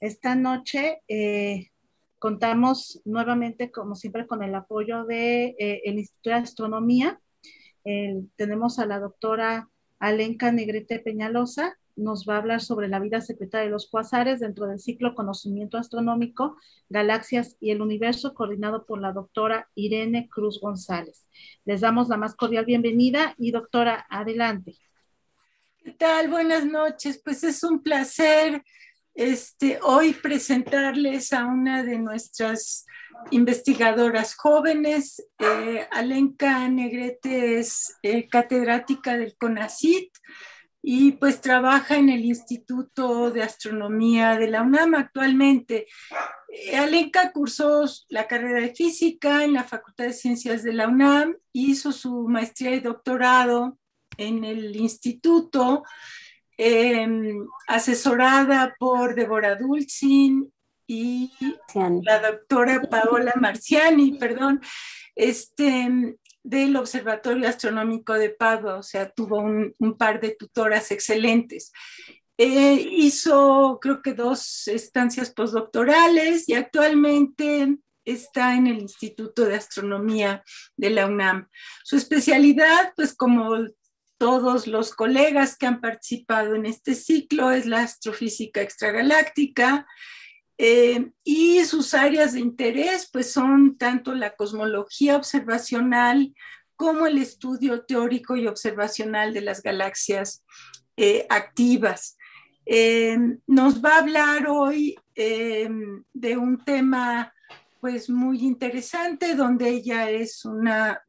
Esta noche contamos nuevamente, como siempre, con el apoyo de el Instituto de Astronomía. Tenemos a la doctora Alenka Negrete Peñalosa. Nos va a hablar sobre la vida secreta de los cuasares dentro del ciclo Conocimiento Astronómico, Galaxias y el Universo, coordinado por la doctora Irene Cruz González. Les damos la más cordial bienvenida y doctora, adelante. ¿Qué tal? Buenas noches. Pues es un placer hoy presentarles a una de nuestras investigadoras jóvenes. Alenka Negrete es catedrática del CONACYT y pues trabaja en el Instituto de Astronomía de la UNAM actualmente. Alenka cursó la carrera de física en la Facultad de Ciencias de la UNAM, hizo su maestría y doctorado en el instituto, asesorada por Deborah Dulcin y la doctora Paola Marciani, perdón, del Observatorio Astronómico de Padua, o sea, tuvo un par de tutoras excelentes. Hizo, creo que 2 estancias postdoctorales y actualmente está en el Instituto de Astronomía de la UNAM. Su especialidad, pues como todos los colegas que han participado en este ciclo, es la astrofísica extragaláctica, y sus áreas de interés pues son tanto la cosmología observacional como el estudio teórico y observacional de las galaxias activas. Nos va a hablar hoy de un tema pues muy interesante, donde ella es una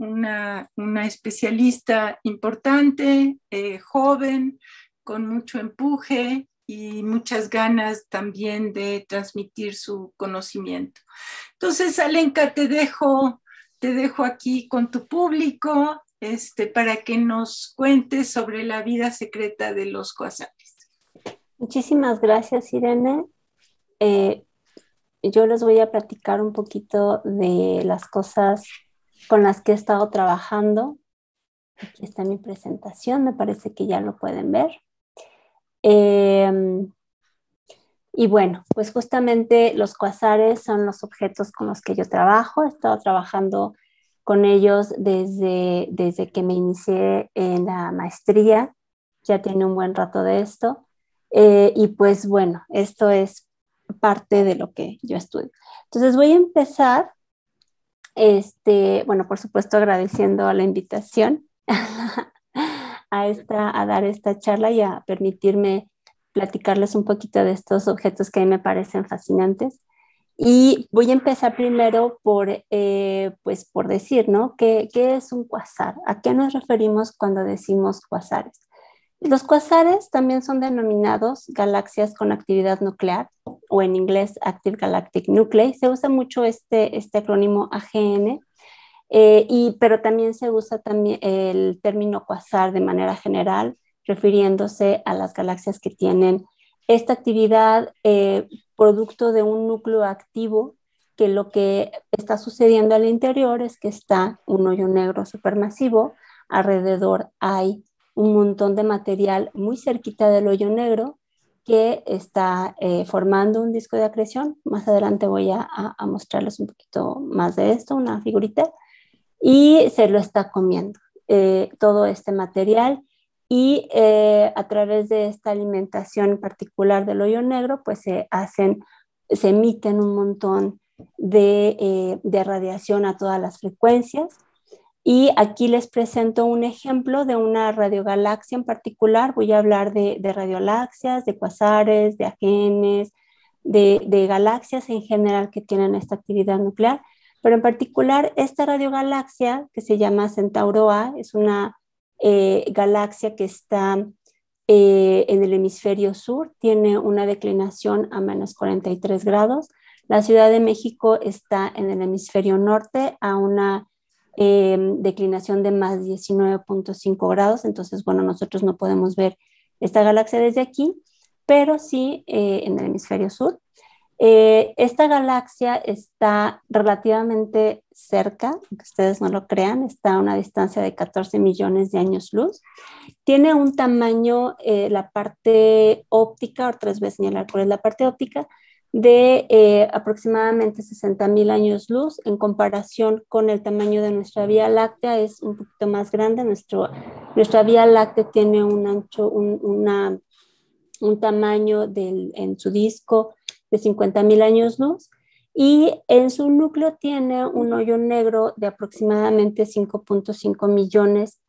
especialista importante, joven, con mucho empuje y muchas ganas también de transmitir su conocimiento. Entonces, Alenka, te dejo aquí con tu público para que nos cuentes sobre la vida secreta de los cuasares. Muchísimas gracias, Irene. Yo les voy a platicar un poquito de las cosas con las que he estado trabajando. Aquí está mi presentación, me parece que ya lo pueden ver. Y bueno, pues justamente los cuasares son los objetos con los que yo trabajo. He estado trabajando con ellos desde que me inicié en la maestría. Ya tiene un buen rato de esto. Y pues bueno, esto es parte de lo que yo estudio. Entonces voy a empezar, bueno, por supuesto agradeciendo a la invitación a dar esta charla y a permitirme platicarles un poquito de estos objetos que a mí me parecen fascinantes. Y voy a empezar primero pues por decir, ¿no? ¿Qué es un cuasar? ¿A qué nos referimos cuando decimos cuasares? Los cuasares también son denominados galaxias con actividad nuclear, o en inglés Active Galactic Nuclei. Se usa mucho este acrónimo AGN, pero también se usa también el término cuasar de manera general, refiriéndose a las galaxias que tienen esta actividad producto de un núcleo activo, que lo que está sucediendo al interior es que está un hoyo negro supermasivo, alrededor hay un montón de material muy cerquita del hoyo negro que está formando un disco de acreción. Más adelante voy a mostrarles un poquito más de esto, una figurita, y se lo está comiendo todo este material, y a través de esta alimentación particular del hoyo negro pues se emiten un montón de radiación a todas las frecuencias. Y aquí les presento un ejemplo de una radiogalaxia en particular. Voy a hablar de radiogalaxias, de cuasares, de agenes, de galaxias en general que tienen esta actividad nuclear. Pero en particular, esta radiogalaxia, que se llama Centauro A, es una galaxia que está en el hemisferio sur, tiene una declinación a menos 43 grados. La Ciudad de México está en el hemisferio norte a una declinación de más 19.5 grados. Entonces, bueno, nosotros no podemos ver esta galaxia desde aquí, pero sí en el hemisferio sur. Esta galaxia está relativamente cerca, aunque ustedes no lo crean, está a una distancia de 14 millones de años luz. Tiene un tamaño, la parte óptica, otra vez voy a señalar cuál es la parte óptica, de aproximadamente 60,000 años luz. En comparación con el tamaño de nuestra Vía Láctea, es un poquito más grande. Nuestra Vía Láctea tiene un ancho, un tamaño en su disco de 50,000 años luz, y en su núcleo tiene un hoyo negro de aproximadamente 5.5 millones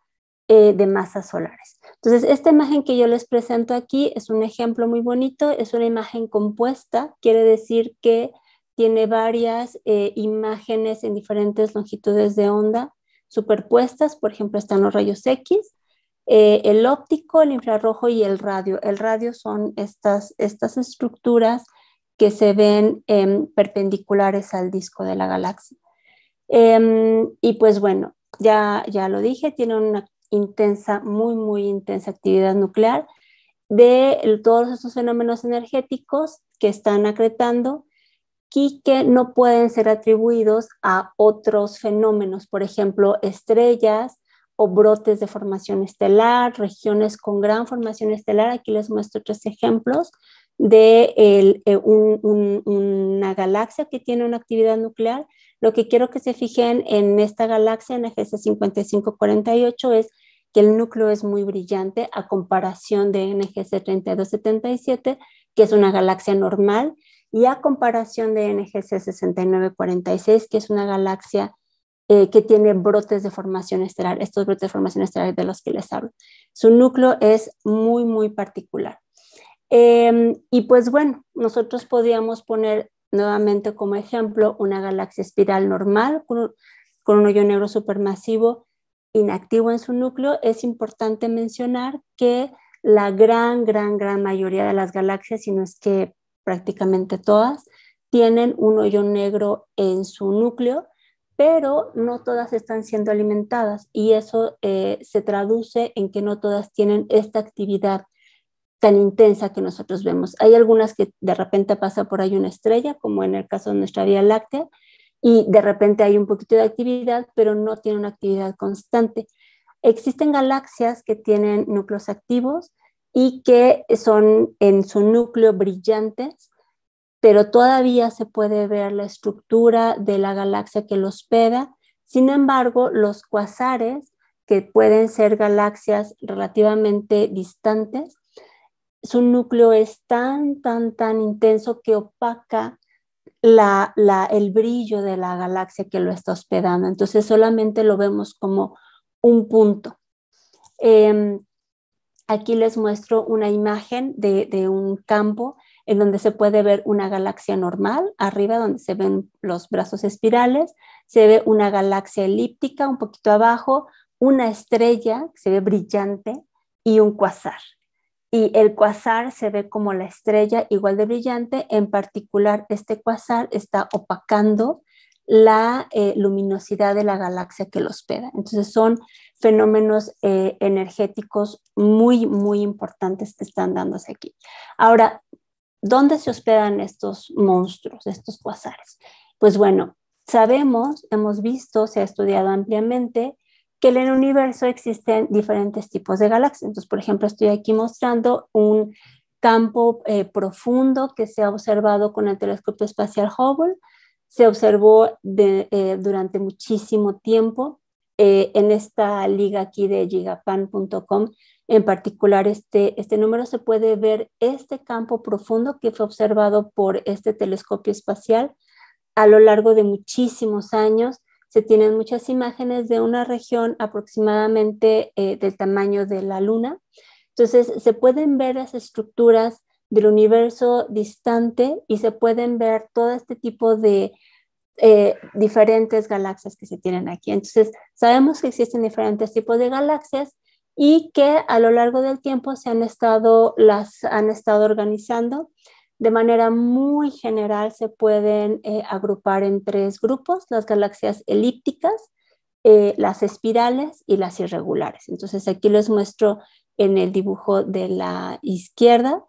de masas solares. Entonces, esta imagen que yo les presento aquí es un ejemplo muy bonito, es una imagen compuesta, quiere decir que tiene varias imágenes en diferentes longitudes de onda superpuestas. Por ejemplo, están los rayos X, el óptico, el infrarrojo y el radio. El radio son estas estructuras que se ven perpendiculares al disco de la galaxia. Y pues bueno, ya lo dije, tiene una intensa, muy intensa actividad nuclear de todos estos fenómenos energéticos que están acretando y que no pueden ser atribuidos a otros fenómenos, por ejemplo, estrellas o brotes de formación estelar, regiones con gran formación estelar. Aquí les muestro 3 ejemplos de una galaxia que tiene una actividad nuclear. Lo que quiero que se fijen en esta galaxia, NGC 5548, es que el núcleo es muy brillante a comparación de NGC 3277, que es una galaxia normal, y a comparación de NGC 6946, que es una galaxia que tiene brotes de formación estelar, estos brotes de formación estelar de los que les hablo. Su núcleo es muy particular. Y pues bueno, nosotros podríamos poner nuevamente como ejemplo una galaxia espiral normal con un hoyo negro supermasivo inactivo en su núcleo. Es importante mencionar que la gran mayoría de las galaxias, si no es que prácticamente todas, tienen un hoyo negro en su núcleo, pero no todas están siendo alimentadas, y eso se traduce en que no todas tienen esta actividad tan intensa que nosotros vemos. Hay algunas que de repente pasa por ahí una estrella, como en el caso de nuestra Vía Láctea, y de repente hay un poquito de actividad, pero no tiene una actividad constante. Existen galaxias que tienen núcleos activos y que son en su núcleo brillantes, pero todavía se puede ver la estructura de la galaxia que los hospeda. Sin embargo, los cuasares, que pueden ser galaxias relativamente distantes, su núcleo es tan intenso que opaca el brillo de la galaxia que lo está hospedando. Entonces solamente lo vemos como un punto. Aquí les muestro una imagen de un campo en donde se puede ver una galaxia normal, arriba donde se ven los brazos espirales, se ve una galaxia elíptica un poquito abajo, una estrella que se ve brillante y un cuasar. Y el cuasar se ve como la estrella igual de brillante. En particular, este cuasar está opacando la luminosidad de la galaxia que lo hospeda. Entonces son fenómenos energéticos muy importantes que están dándose aquí. Ahora, ¿dónde se hospedan estos monstruos, estos cuasares? Pues bueno, sabemos, hemos visto, se ha estudiado ampliamente que en el universo existen diferentes tipos de galaxias. Entonces, por ejemplo, estoy aquí mostrando un campo profundo que se ha observado con el telescopio espacial Hubble. Se observó durante muchísimo tiempo en esta liga aquí de gigapan.com. En particular, este número se puede ver este campo profundo que fue observado por este telescopio espacial a lo largo de muchísimos años. Se tienen muchas imágenes de una región aproximadamente del tamaño de la Luna. Entonces, se pueden ver las estructuras del universo distante y se pueden ver todo este tipo de diferentes galaxias que se tienen aquí. Entonces, sabemos que existen diferentes tipos de galaxias y que a lo largo del tiempo las han estado organizando. De manera muy general se pueden agrupar en 3 grupos: las galaxias elípticas, las espirales y las irregulares. Entonces aquí les muestro en el dibujo de la izquierda,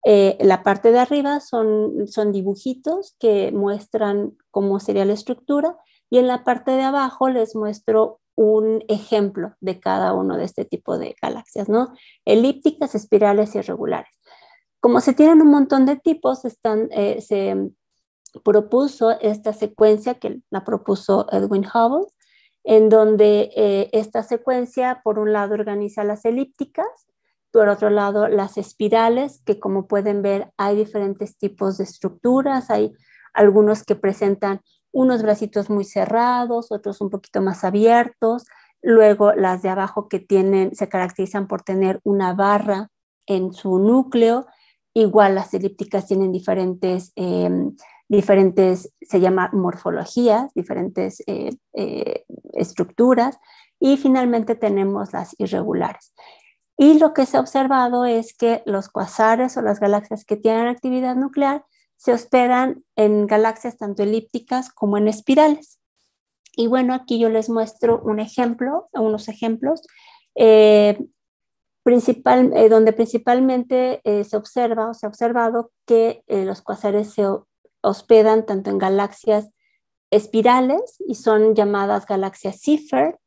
la parte de arriba son dibujitos que muestran cómo sería la estructura, y en la parte de abajo les muestro un ejemplo de cada uno de este tipo de galaxias, ¿no? Elípticas, espirales y irregulares. como se tienen un montón de tipos, se propuso esta secuencia que la propuso Edwin Hubble, en donde esta secuencia, por un lado, organiza las elípticas, por otro lado, las espirales, que como pueden ver, hay diferentes tipos de estructuras, hay algunos que presentan unos bracitos muy cerrados, otros un poquito más abiertos, luego las de abajo que se caracterizan por tener una barra en su núcleo, igual las elípticas tienen diferentes, se llama morfologías, diferentes estructuras, y finalmente tenemos las irregulares. Y lo que se ha observado es que los cuasares o las galaxias que tienen actividad nuclear se hospedan en galaxias tanto elípticas como en espirales. Y bueno, aquí yo les muestro unos ejemplos, donde principalmente se ha observado que los cuasares se hospedan tanto en galaxias espirales y son llamadas galaxias Seyfert,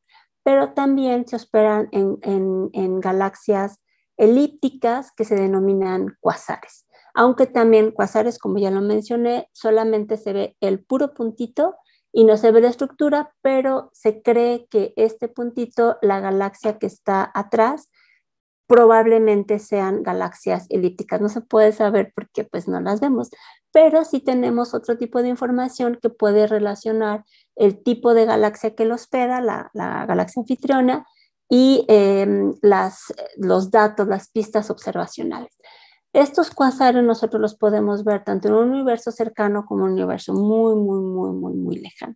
pero también se hospedan en galaxias elípticas que se denominan cuasares. Aunque también cuasares, como ya lo mencioné, solamente se ve el puro puntito y no se ve la estructura, pero se cree que este puntito, la galaxia que está atrás, probablemente sean galaxias elípticas. No se puede saber porque pues no las vemos, pero sí tenemos otro tipo de información que puede relacionar el tipo de galaxia que lo hospeda, la galaxia anfitriona, y los datos, las pistas observacionales. Estos cuasares nosotros los podemos ver tanto en un universo cercano como en un universo muy, muy, muy, muy, muy lejano.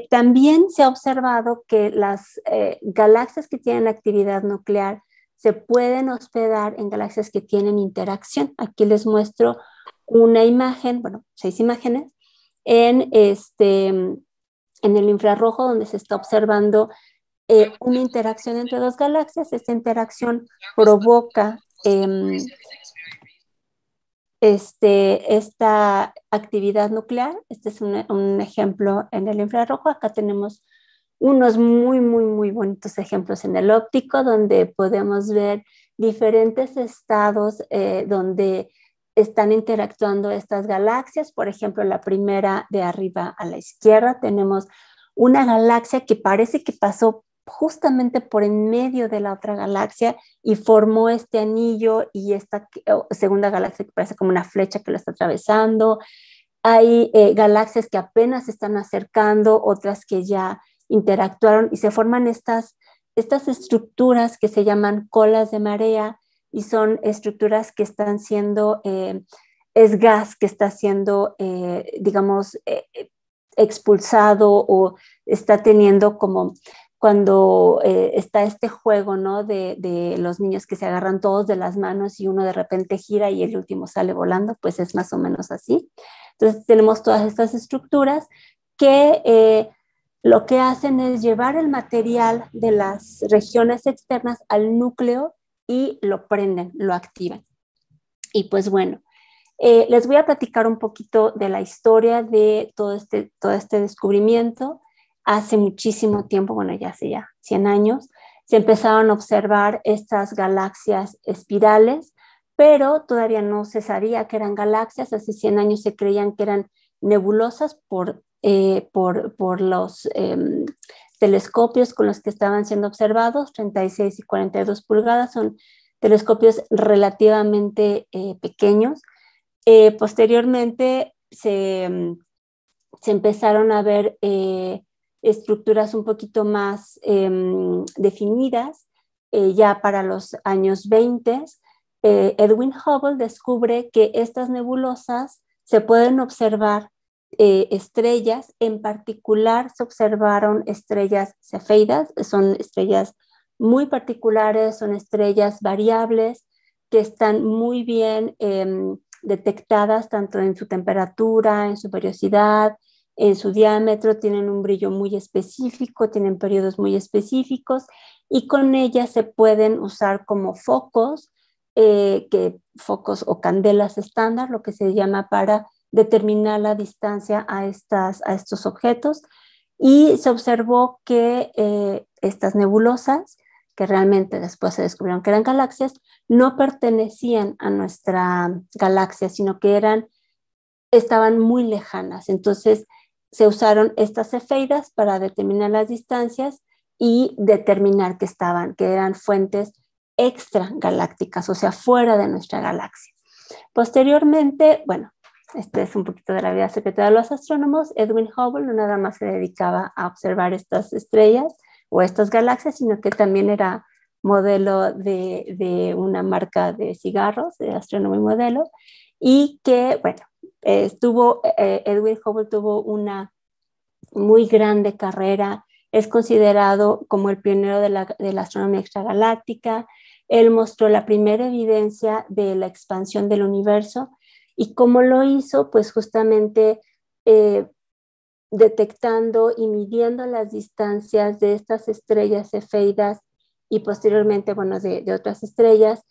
También se ha observado que las galaxias que tienen actividad nuclear se pueden hospedar en galaxias que tienen interacción. Aquí les muestro una imagen, 6 imágenes, en el infrarrojo, donde se está observando una interacción entre dos galaxias. Esta interacción provoca esta actividad nuclear. Este es un ejemplo en el infrarrojo. Acá tenemos unos muy, muy, muy bonitos ejemplos en el óptico, donde podemos ver diferentes estados donde están interactuando estas galaxias. Por ejemplo, la primera de arriba a la izquierda, tenemos una galaxia que parece que pasó justamente por en medio de la otra galaxia y formó este anillo, y esta segunda galaxia que parece como una flecha que lo está atravesando. Hay galaxias que apenas se están acercando, otras que ya interactuaron, y se forman estas estructuras que se llaman colas de marea, y son estructuras que están siendo, es gas que está siendo, expulsado, o está teniendo como cuando está este juego, ¿no? de los niños que se agarran todos de las manos y uno de repente gira y el último sale volando, pues es más o menos así. Entonces tenemos todas estas estructuras que lo que hacen es llevar el material de las regiones externas al núcleo y lo prenden, lo activan. Y pues bueno, les voy a platicar un poquito de la historia de todo este descubrimiento. Hace muchísimo tiempo, bueno, ya hace 100 años, se empezaron a observar estas galaxias espirales, pero todavía no se sabía que eran galaxias. Hace 100 años se creían que eran nebulosas por los telescopios con los que estaban siendo observados. 36 y 42 pulgadas son telescopios relativamente pequeños. Posteriormente se empezaron a ver estructuras un poquito más definidas. Ya para los años 20, Edwin Hubble descubre que estas nebulosas se pueden observar estrellas. En particular se observaron estrellas cefeidas, son estrellas muy particulares, son estrellas variables que están muy bien detectadas tanto en su temperatura, en su vellosidad, en su diámetro. Tienen un brillo muy específico, tienen periodos muy específicos, y con ellas se pueden usar como focos, focos o candelas estándar, lo que se llama, para determinar la distancia a estos objetos. Y se observó que estas nebulosas, que realmente después se descubrieron que eran galaxias, no pertenecían a nuestra galaxia, sino que estaban muy lejanas. Entonces se usaron estas cefeidas para determinar las distancias y determinar que eran fuentes extragalácticas, o sea, fuera de nuestra galaxia. Posteriormente, bueno, este es un poquito de la vida secreta de los astrónomos. Edwin Hubble no nada más se dedicaba a observar estas estrellas o estas galaxias, sino que también era modelo de una marca de cigarros, de astrónomo y modelo, y que, bueno, Edwin Hubble tuvo una muy grande carrera, es considerado como el pionero de la astronomía extragaláctica. Él mostró la primera evidencia de la expansión del universo. ¿Y cómo lo hizo? Pues justamente detectando y midiendo las distancias de estas estrellas cefeidas y posteriormente, bueno, de otras estrellas,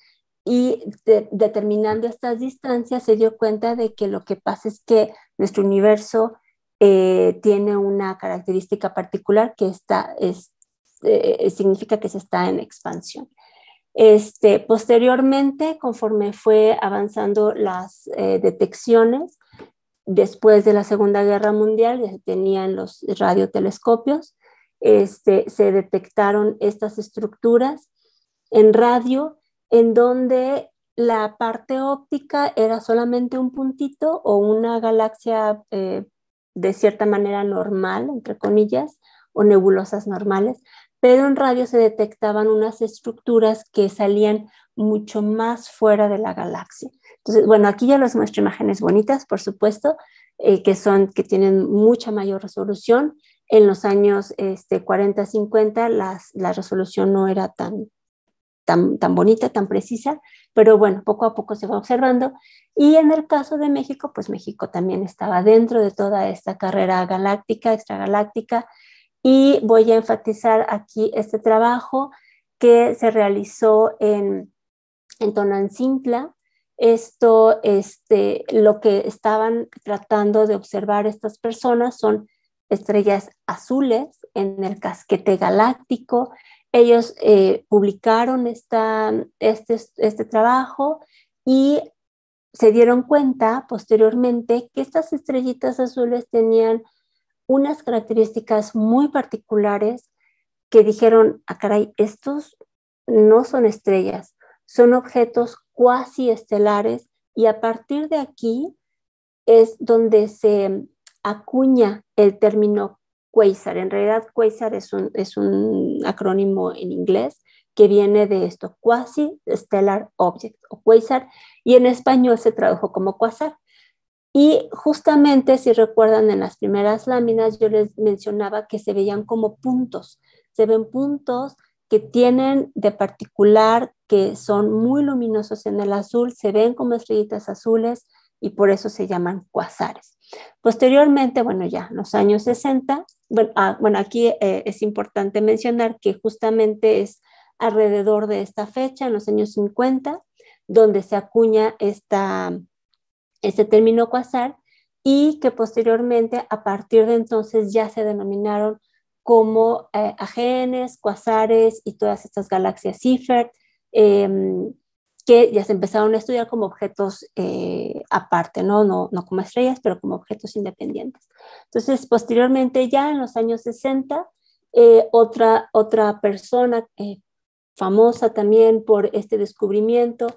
y determinando estas distancias se dio cuenta de que lo que pasa es que nuestro universo tiene una característica particular que significa que se está en expansión. Posteriormente, conforme fue avanzando las detecciones, después de la Segunda Guerra Mundial, ya se tenían los radiotelescopios, se detectaron estas estructuras en radio, en donde la parte óptica era solamente un puntito o una galaxia de cierta manera normal, entre comillas, o nebulosas normales, pero en radio se detectaban unas estructuras que salían mucho más fuera de la galaxia. Entonces, bueno, aquí ya les muestro imágenes bonitas, por supuesto, que tienen mucha mayor resolución. En los años 40, 50, la resolución no era tan bonita, tan precisa, pero bueno, poco a poco se va observando. Y en el caso de México, pues México también estaba dentro de toda esta carrera galáctica, extragaláctica, y voy a enfatizar aquí este trabajo que se realizó en Tonantzintla. Lo que estaban tratando de observar estas personas son estrellas azules en el casquete galáctico. Ellos publicaron este trabajo y se dieron cuenta posteriormente que estas estrellitas azules tenían unas características muy particulares que dijeron, caray, estos no son estrellas, son objetos cuasi estelares, y a partir de aquí es donde se acuña el término quasar. En realidad, quasar es un acrónimo en inglés que viene de esto, quasi stellar object o quasar, y en español se tradujo como quasar. Y justamente, si recuerdan, en las primeras láminas yo les mencionaba que se veían como puntos. Se ven puntos que tienen de particular que son muy luminosos en el azul, se ven como estrellitas azules y por eso se llaman cuasares. Posteriormente, bueno, ya en los años 60, bueno, aquí es importante mencionar que justamente es alrededor de esta fecha, en los años 50, donde se acuña este término quasar, y que posteriormente, a partir de entonces, ya se denominaron como ajenes, cuasares y todas estas galaxias Seyfert, que ya se empezaron a estudiar como objetos aparte, no como estrellas, pero como objetos independientes. Entonces, posteriormente, ya en los años 60, otra persona famosa también por este descubrimiento,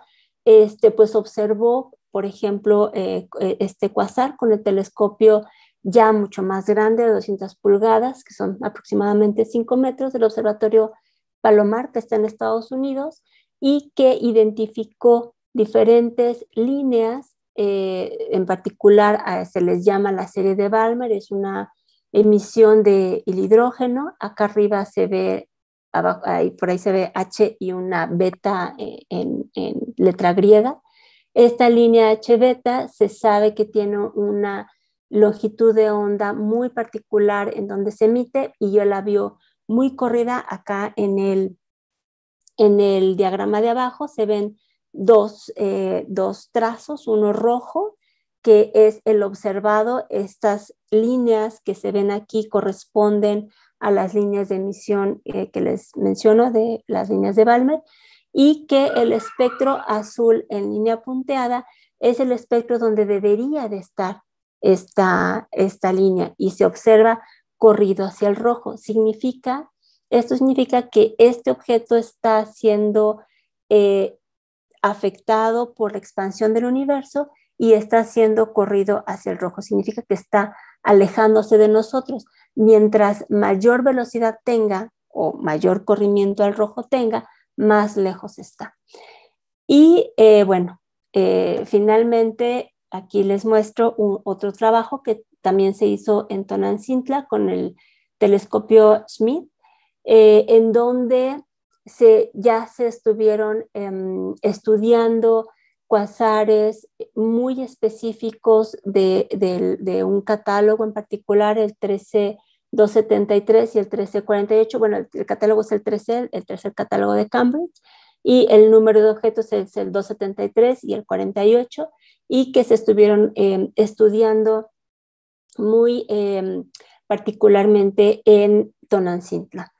pues observó, por ejemplo, este quasar con el telescopio ya mucho más grande, de 200 pulgadas, que son aproximadamente 5 metros, del observatorio Palomar, que está en Estados Unidos, y que identificó diferentes líneas, en particular se les llama la serie de Balmer, es una emisión del hidrógeno. Acá arriba se ve, abajo, por ahí se ve H y una beta en letra griega. Esta línea H beta se sabe que tiene una longitud de onda muy particular en donde se emite, y yo la veo muy corrida. Acá en el diagrama de abajo se ven dos trazos, uno rojo, que es el observado. Estas líneas que se ven aquí corresponden a las líneas de emisión que les menciono, de las líneas de Balmer, y que el espectro azul en línea punteada es el espectro donde debería de estar esta línea, y se observa corrido hacia el rojo. Esto significa que este objeto está siendo afectado por la expansión del universo y está siendo corrido hacia el rojo. Significa que está alejándose de nosotros. Mientras mayor velocidad tenga o mayor corrimiento al rojo tenga, más lejos está. Y finalmente aquí les muestro otro trabajo que también se hizo en Tonantzintla con el telescopio Schmidt, en donde ya se estuvieron estudiando cuasares muy específicos de un catálogo en particular, el 13273 y el 1348. Bueno, el catálogo es el tercer catálogo de Cambridge, y el número de objetos es el 273 y el 48, y que se estuvieron estudiando muy particularmente en Tonantzintla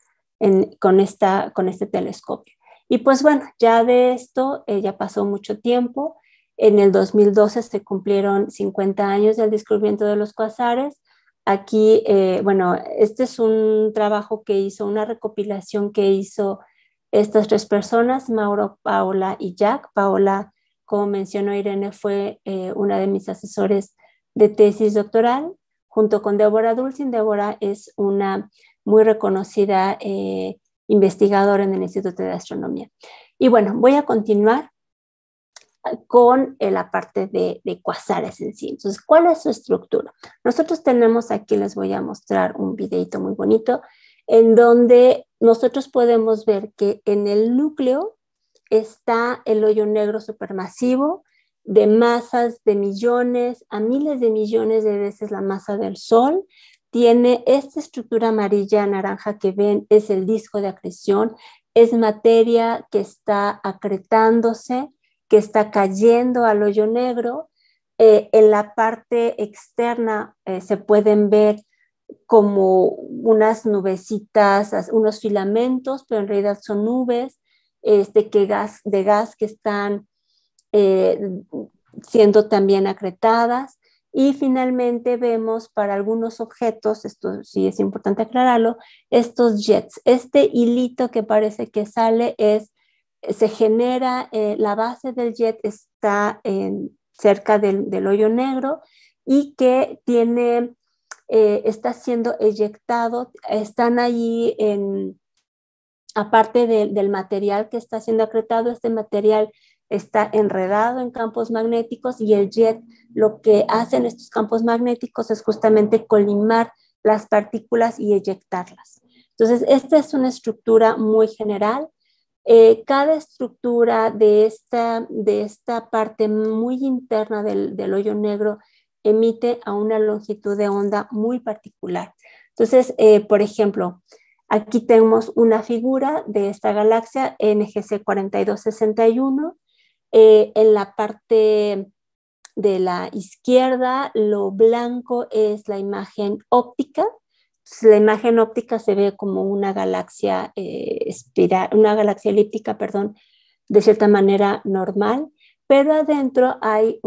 con este telescopio. Y pues bueno, ya de esto ya pasó mucho tiempo. En el 2012 se cumplieron 50 años del descubrimiento de los cuasares. Aquí, este es un trabajo que hizo, una recopilación que hizo estas tres personas, Mauro, Paola y Jack. Paola, como mencionó Irene, fue una de mis asesores de tesis doctoral, junto con Débora Dulcin. Débora es una muy reconocida investigadora en el Instituto de Astronomía. Y bueno, voy a continuar con la parte de cuasares en sí. Entonces, ¿cuál es su estructura? Nosotros tenemos aquí, les voy a mostrar un videito muy bonito, en donde nosotros podemos ver que en el núcleo está el hoyo negro supermasivo, de masas de millones a miles de millones de veces la masa del Sol. Tiene esta estructura amarilla naranja que ven, es el disco de acreción, es materia que está acretándose, que está cayendo al hoyo negro. En la parte externa se pueden ver como unas nubecitas, unos filamentos, pero en realidad son nubes de gas que están siendo también acretadas. Y finalmente vemos para algunos objetos, esto sí es importante aclararlo, estos jets. Este hilito que parece que sale se genera, la base del jet está cerca del hoyo negro, y que está siendo eyectado. Están allí aparte del material que está siendo acretado, este material está enredado en campos magnéticos, y el jet, lo que hacen estos campos magnéticos es justamente colimar las partículas y eyectarlas. Entonces, esta es una estructura muy general. Cada estructura de esta parte muy interna del hoyo negro emite a una longitud de onda muy particular. Entonces, por ejemplo, aquí tenemos una figura de esta galaxia NGC 4261. En la parte de la izquierda, lo blanco es la imagen óptica. La imagen óptica se ve como una galaxia una galaxia elíptica, perdón, de cierta manera normal, pero adentro hay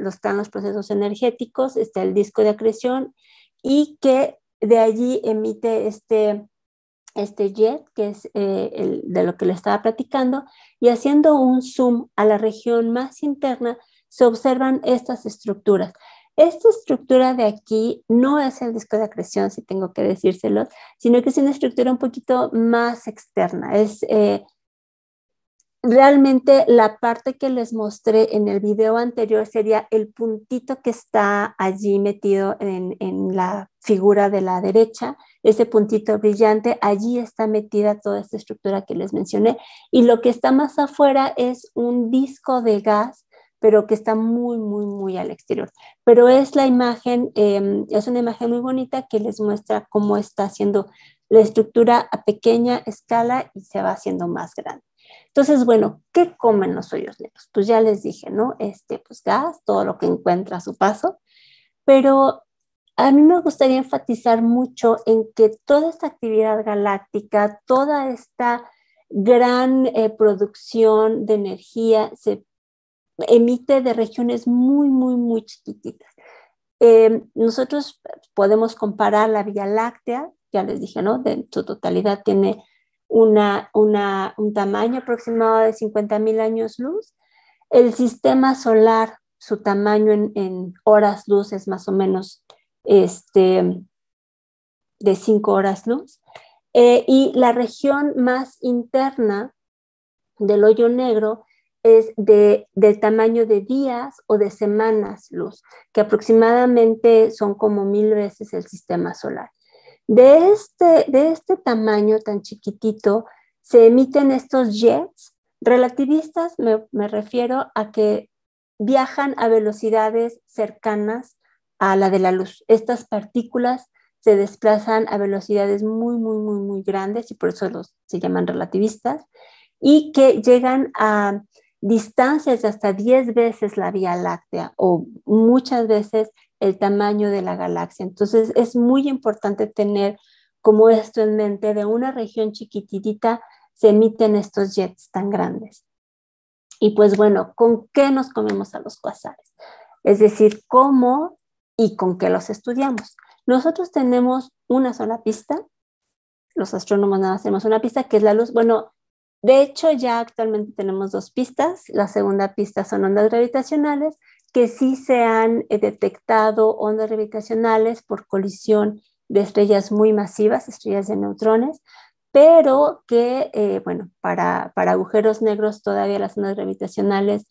están los procesos energéticos, está el disco de acreción, y que de allí emite este jet, que es de lo que le estaba platicando, y haciendo un zoom a la región más interna, se observan estas estructuras. Esta estructura de aquí no es el disco de acreción, si tengo que decírselo, sino que es una estructura un poquito más externa. Es realmente la parte que les mostré en el video anterior sería el puntito que está allí metido en la figura de la derecha, ese puntito brillante. Allí está metida toda esta estructura que les mencioné, y lo que está más afuera es un disco de gas, pero que está muy, muy, muy al exterior. Pero es la imagen, es una imagen muy bonita que les muestra cómo está haciendo la estructura a pequeña escala y se va haciendo más grande. Entonces, bueno, ¿qué comen los hoyos negros? Pues ya les dije, ¿no? Pues gas, todo lo que encuentra a su paso, pero a mí me gustaría enfatizar mucho en que toda esta actividad galáctica, toda esta gran producción de energía se emite de regiones muy, muy, muy chiquititas. Nosotros podemos comparar la Vía Láctea, ya les dije, ¿no? De su totalidad tiene un tamaño aproximado de 50,000 años luz. El sistema solar, su tamaño en horas luz es más o menos de 5 horas luz. Y la región más interna del hoyo negro es del tamaño de días o de semanas luz, que aproximadamente son como 1000 veces el sistema solar. De este tamaño tan chiquitito se emiten estos jets relativistas, me refiero a que viajan a velocidades cercanas a la de la luz. Estas partículas se desplazan a velocidades muy, muy, muy, muy grandes y por eso se llaman relativistas, y que llegan a distancias de hasta 10 veces la Vía Láctea o muchas veces el tamaño de la galaxia. Entonces es muy importante tener como esto en mente: de una región chiquititita se emiten estos jets tan grandes. Y pues bueno, ¿con qué nos comemos a los cuasares? Es decir, ¿cómo y con qué los estudiamos? Nosotros tenemos una sola pista, los astrónomos nada más tenemos una pista, que es la luz. Bueno, de hecho ya actualmente tenemos 2 pistas. La segunda pista son ondas gravitacionales, que sí se han detectado ondas gravitacionales por colisión de estrellas muy masivas, estrellas de neutrones, pero que, bueno, para agujeros negros todavía las ondas gravitacionales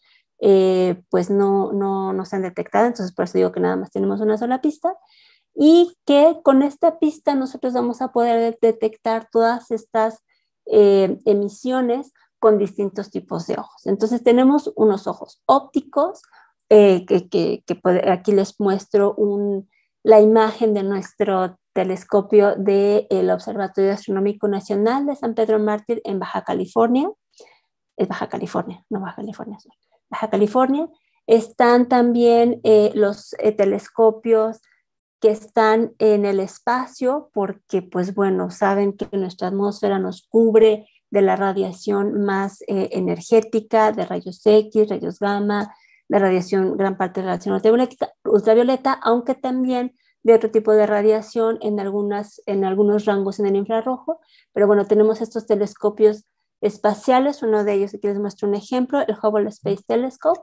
pues no se han detectado, entonces por eso digo que nada más tenemos una sola pista, y que con esta pista nosotros vamos a poder detectar todas estas emisiones con distintos tipos de ojos. Entonces tenemos unos ojos ópticos, aquí les muestro la imagen de nuestro telescopio del Observatorio Astronómico Nacional de San Pedro Mártir en Baja California. Es Baja California, no Baja California Sur. Baja California. Están también los telescopios que están en el espacio, porque pues bueno, saben que nuestra atmósfera nos cubre de la radiación más energética, de rayos X, rayos gamma, de radiación, gran parte de la radiación ultravioleta, aunque también de otro tipo de radiación en algunos rangos en el infrarrojo. Pero bueno, tenemos estos telescopios espaciales, uno de ellos, aquí les muestro un ejemplo, el Hubble Space Telescope.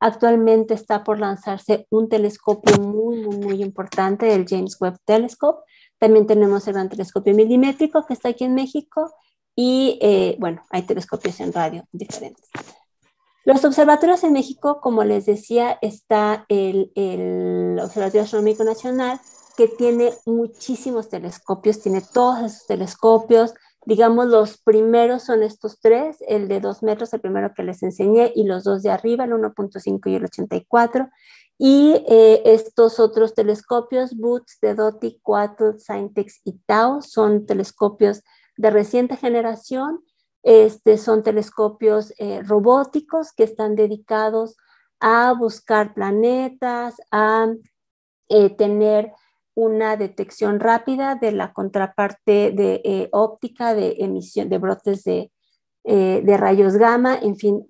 Actualmente está por lanzarse un telescopio muy, muy, muy importante, el James Webb Telescope. También tenemos el gran telescopio milimétrico que está aquí en México y, bueno, hay telescopios en radio diferentes. Los observatorios en México, como les decía, está el Observatorio Astronómico Nacional, que tiene muchísimos telescopios, tiene todos esos telescopios. Digamos, los primeros son estos 3, el de 2 metros, el primero que les enseñé, y los 2 de arriba, el 1.5 y el 84. Y estos otros telescopios, Boots, Dedoti, Quattle, Scientex y Tau, son telescopios de reciente generación. Son telescopios robóticos que están dedicados a buscar planetas, a tener una detección rápida de la contraparte de óptica, de emisión de brotes de rayos gamma, en fin,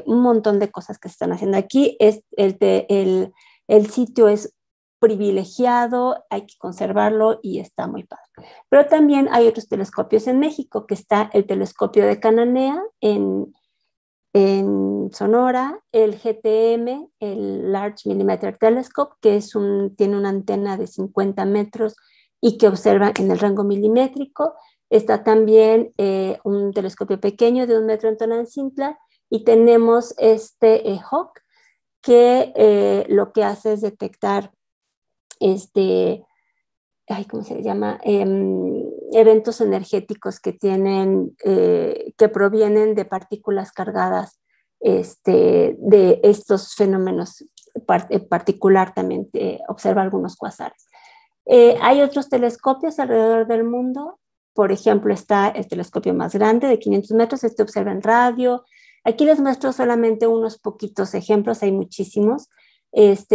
un montón de cosas que se están haciendo aquí. El sitio es privilegiado, hay que conservarlo y está muy padre. Pero también hay otros telescopios en México, que está el telescopio de Cananea en Sonora, el GTM, el Large Millimeter Telescope, que tiene una antena de 50 metros y que observa en el rango milimétrico. Está también un telescopio pequeño de 1 metro en Tonantzintla, y tenemos HAWC, que lo que hace es detectar ¿cómo se llama? Eventos energéticos que provienen de partículas cargadas de estos fenómenos. Particular también observa algunos cuasares. Hay otros telescopios alrededor del mundo. Por ejemplo, está el telescopio más grande de 500 metros, observa en radio. Aquí les muestro solamente unos poquitos ejemplos, hay muchísimos.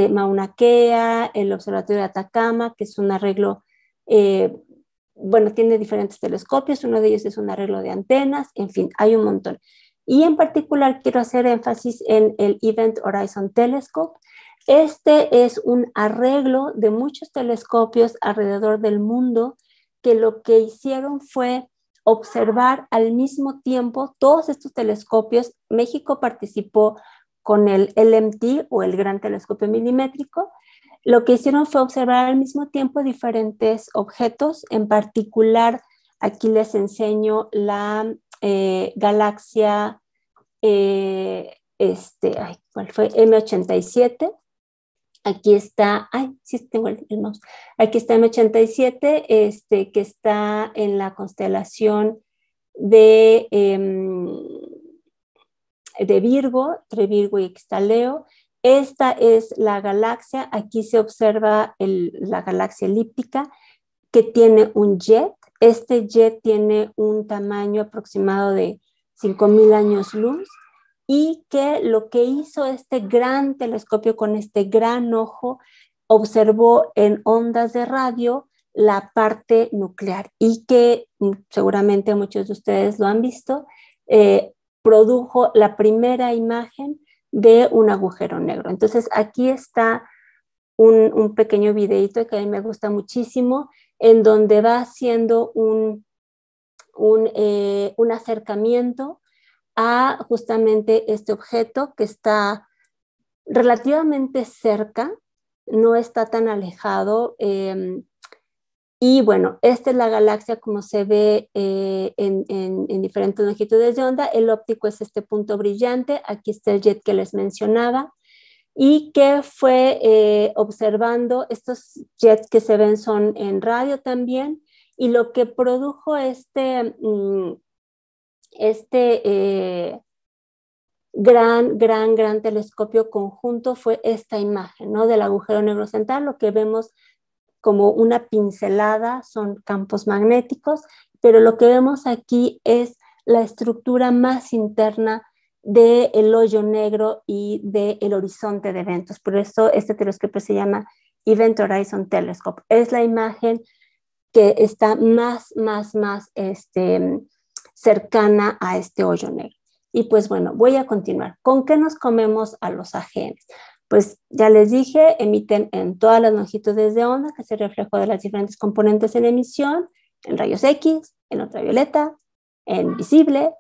Mauna Kea, el Observatorio de Atacama, que es un arreglo, bueno, tiene diferentes telescopios, uno de ellos es un arreglo de antenas, en fin, hay un montón. Y en particular quiero hacer énfasis en el Event Horizon Telescope. Este es un arreglo de muchos telescopios alrededor del mundo que lo que hicieron fue observar al mismo tiempo todos estos telescopios. México participó con el LMT o el Gran Telescopio Milimétrico. Lo que hicieron fue observar al mismo tiempo diferentes objetos. En particular, aquí les enseño la galaxia, ¿cuál fue? M87. Aquí está, sí tengo el mouse. Aquí está M87, que está en la constelación de Virgo, entre Virgo y Ixtaleo. Esta es la galaxia, aquí se observa la galaxia elíptica que tiene un jet. Este jet tiene un tamaño aproximado de 5,000 años luz y que lo que hizo este gran telescopio con este gran ojo, observó en ondas de radio la parte nuclear y que seguramente muchos de ustedes lo han visto, produjo la primera imagen de un agujero negro. Entonces aquí está un pequeño videito que a mí me gusta muchísimo, en donde va haciendo un acercamiento a justamente este objeto que está relativamente cerca, no está tan alejado. Y bueno, esta es la galaxia como se ve en diferentes longitudes de onda. El óptico es este punto brillante. Aquí está el jet que les mencionaba y que fue observando. Estos jets que se ven son en radio también, y lo que produjo gran telescopio conjunto fue esta imagen, ¿no? Del agujero negro central. Lo que vemos como una pincelada son campos magnéticos, pero lo que vemos aquí es la estructura más interna del hoyo negro y del horizonte de eventos. Por eso este telescopio se llama Event Horizon Telescope. Es la imagen que está más cercana a este hoyo negro. Y pues bueno, voy a continuar. ¿Con qué nos comemos a los AGNs? Pues ya les dije, emiten en todas las longitudes de onda, que es el reflejo de las diferentes componentes en emisión, en rayos X, en ultravioleta, en visible,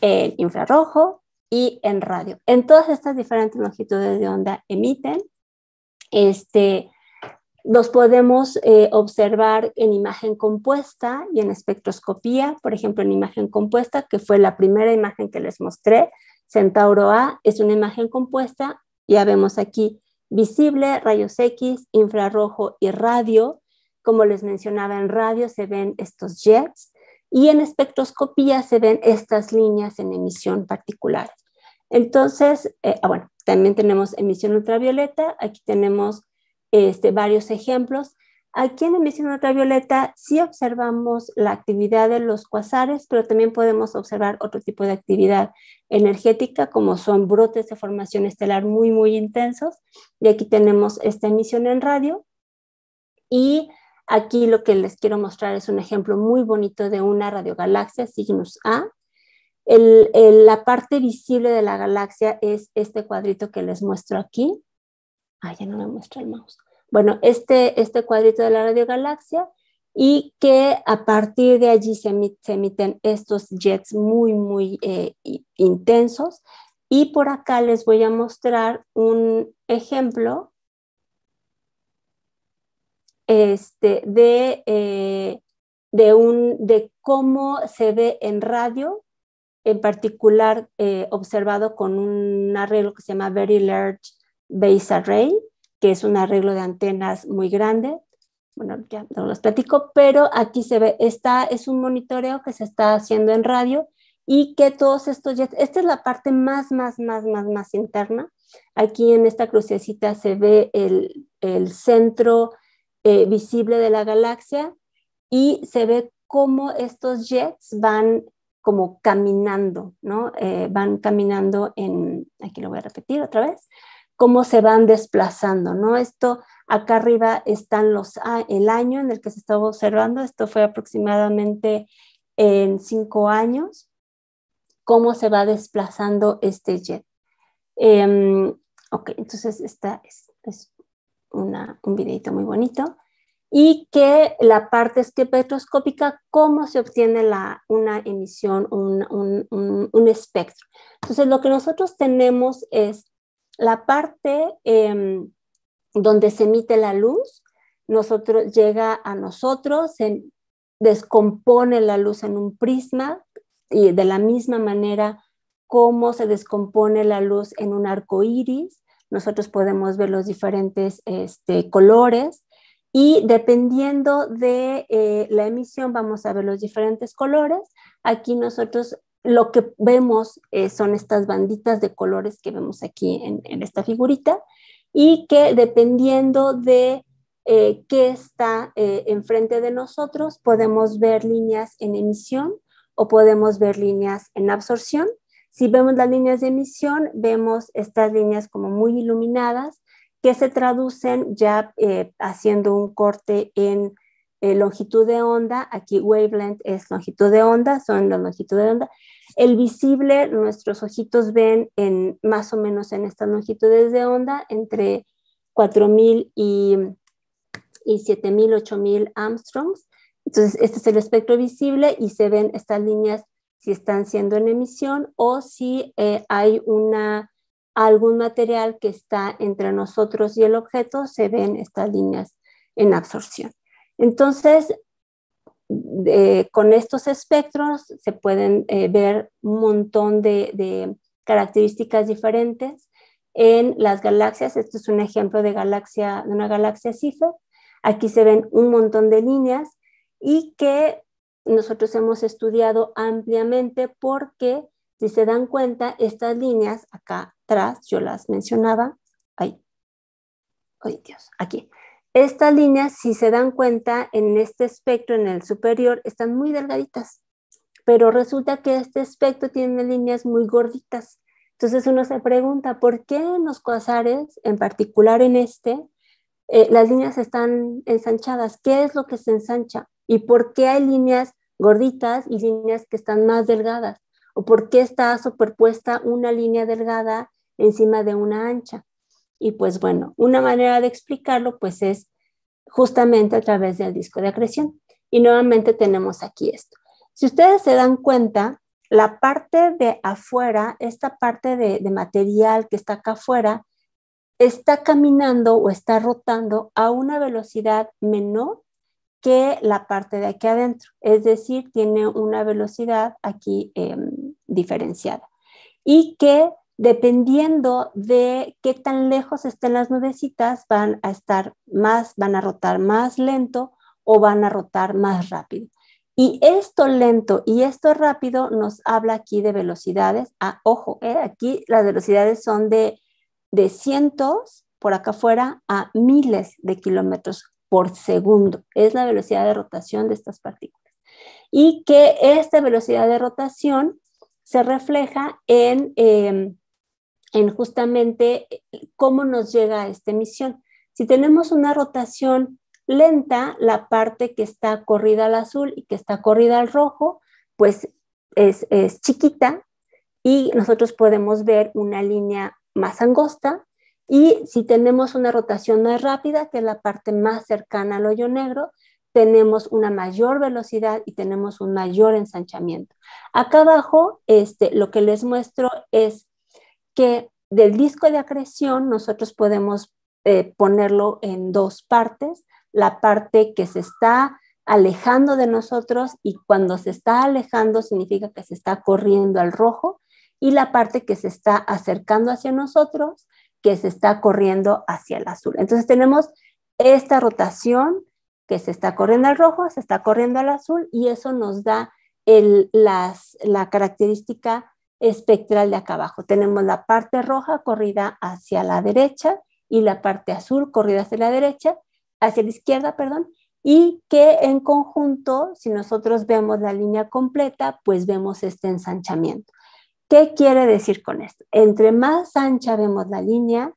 en infrarrojo y en radio. En todas estas diferentes longitudes de onda emiten. Los podemos observar en imagen compuesta y en espectroscopía. Por ejemplo, en imagen compuesta, que fue la primera imagen que les mostré, Centauro A es una imagen compuesta. Ya vemos aquí visible, rayos X, infrarrojo y radio. Como les mencionaba, en radio se ven estos jets y en espectroscopía se ven estas líneas en emisión particulares. Entonces, bueno, también tenemos emisión ultravioleta. Aquí tenemos varios ejemplos. Aquí en emisión ultravioleta sí observamos la actividad de los cuasares, pero también podemos observar otro tipo de actividad energética, como son brotes de formación estelar muy intensos. Y aquí tenemos esta emisión en radio. Y aquí lo que les quiero mostrar es un ejemplo muy bonito de una radiogalaxia, Cygnus A. La parte visible de la galaxia es este cuadrito que les muestro aquí. Ya no me muestra el mouse. Bueno, este cuadrito de la radiogalaxia, y que a partir de allí se emiten estos jets muy intensos. Y por acá les voy a mostrar un ejemplo de cómo se ve en radio, en particular observado con un arreglo que se llama Very Large Base Array, que es un arreglo de antenas muy grande. Bueno, ya no los platico, pero aquí se ve, es un monitoreo que se está haciendo en radio y que todos estos jets, esta es la parte más interna. Aquí en esta crucecita se ve el centro visible de la galaxia y se ve cómo estos jets van como caminando, ¿no? Van caminando aquí lo voy a repetir otra vez, cómo se van desplazando, ¿no? Esto, acá arriba están el año en el que se estaba observando, esto fue aproximadamente en 5 años, cómo se va desplazando este jet. Ok, entonces esta es un videito muy bonito. Y que la parte espectroscópica, cómo se obtiene una emisión, un espectro. Entonces, lo que nosotros tenemos es la parte donde se emite la luz, llega a nosotros, se descompone la luz en un prisma, y de la misma manera como se descompone la luz en un arco iris, nosotros podemos ver los diferentes colores, y dependiendo de la emisión vamos a ver los diferentes colores. Aquí nosotros lo que vemos son estas banditas de colores que vemos aquí en esta figurita, y que dependiendo de qué está enfrente de nosotros, podemos ver líneas en emisión o podemos ver líneas en absorción. Si vemos las líneas de emisión, vemos estas líneas como muy iluminadas, que se traducen ya haciendo un corte en longitud de onda. Aquí wavelength es longitud de onda, son las longitudes de onda. El visible, nuestros ojitos ven más o menos en estas longitudes de onda, entre 4.000 y 7.000, 8.000 Armstrongs. Entonces, este es el espectro visible y se ven estas líneas si están siendo en emisión o si hay algún material que está entre nosotros y el objeto, se ven estas líneas en absorción. Entonces, con estos espectros se pueden ver un montón de características diferentes en las galaxias. Este es un ejemplo de una galaxia Cipher. Aquí se ven un montón de líneas y que nosotros hemos estudiado ampliamente porque, si se dan cuenta, estas líneas acá atrás, yo las mencionaba, ay Dios, aquí. Estas líneas, si se dan cuenta, en este espectro, en el superior, están muy delgaditas, pero resulta que este espectro tiene líneas muy gorditas. Entonces uno se pregunta, ¿por qué en los cuasares, en particular en las líneas están ensanchadas? ¿Qué es lo que se ensancha? ¿Y por qué hay líneas gorditas y líneas que están más delgadas? ¿O por qué está superpuesta una línea delgada encima de una ancha? Y pues bueno, una manera de explicarlo pues es justamente a través del disco de acreción. Y nuevamente tenemos aquí esto. Si ustedes se dan cuenta, la parte de afuera, esta parte de material que está acá afuera, está caminando o está rotando a una velocidad menor que la parte de aquí adentro. Es decir, tiene una velocidad aquí diferenciada. Y que dependiendo de qué tan lejos estén las nubecitas, van a rotar más lento o van a rotar más rápido. Y esto lento y esto rápido nos habla aquí de velocidades. Ojo, aquí las velocidades son de cientos por acá afuera a miles de kilómetros por segundo. Es la velocidad de rotación de estas partículas. Y que esta velocidad de rotación se refleja en justamente cómo nos llega a esta emisión. Si tenemos una rotación lenta, la parte que está corrida al azul y que está corrida al rojo, pues es chiquita y nosotros podemos ver una línea más angosta. Y si tenemos una rotación más rápida, que es la parte más cercana al hoyo negro, tenemos una mayor velocidad y tenemos un mayor ensanchamiento. Acá abajo, lo que les muestro es que del disco de acreción nosotros podemos ponerlo en dos partes. La parte que se está alejando de nosotros, y cuando se está alejando significa que se está corriendo al rojo, y la parte que se está acercando hacia nosotros, que se está corriendo hacia el azul. Entonces tenemos esta rotación que se está corriendo al rojo, se está corriendo al azul, y eso nos da la característica espectral de acá abajo. Tenemos la parte roja corrida hacia la derecha y la parte azul corrida hacia la derecha, hacia la izquierda, perdón, y que en conjunto, si nosotros vemos la línea completa, pues vemos este ensanchamiento. ¿Qué quiere decir con esto? Entre más ancha vemos la línea,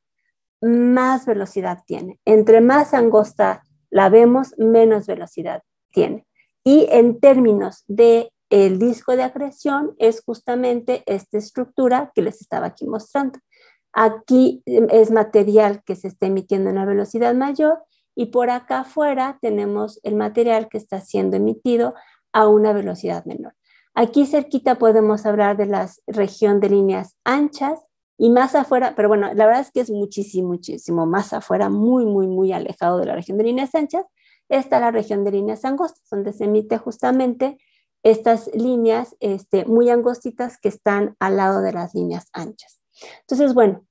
más velocidad tiene. Entre más angosta la vemos, menos velocidad tiene. Y en términos de el disco de acreción es justamente esta estructura que les estaba aquí mostrando. Aquí es material que se está emitiendo a una velocidad mayor y por acá afuera tenemos el material que está siendo emitido a una velocidad menor. Aquí cerquita podemos hablar de la región de líneas anchas y más afuera, pero bueno, la verdad es que es muchísimo, muchísimo más afuera, muy, muy, muy alejado de la región de líneas anchas, está la región de líneas angostas, donde se emite justamente estas líneas muy angostitas que están al lado de las líneas anchas. Entonces, bueno,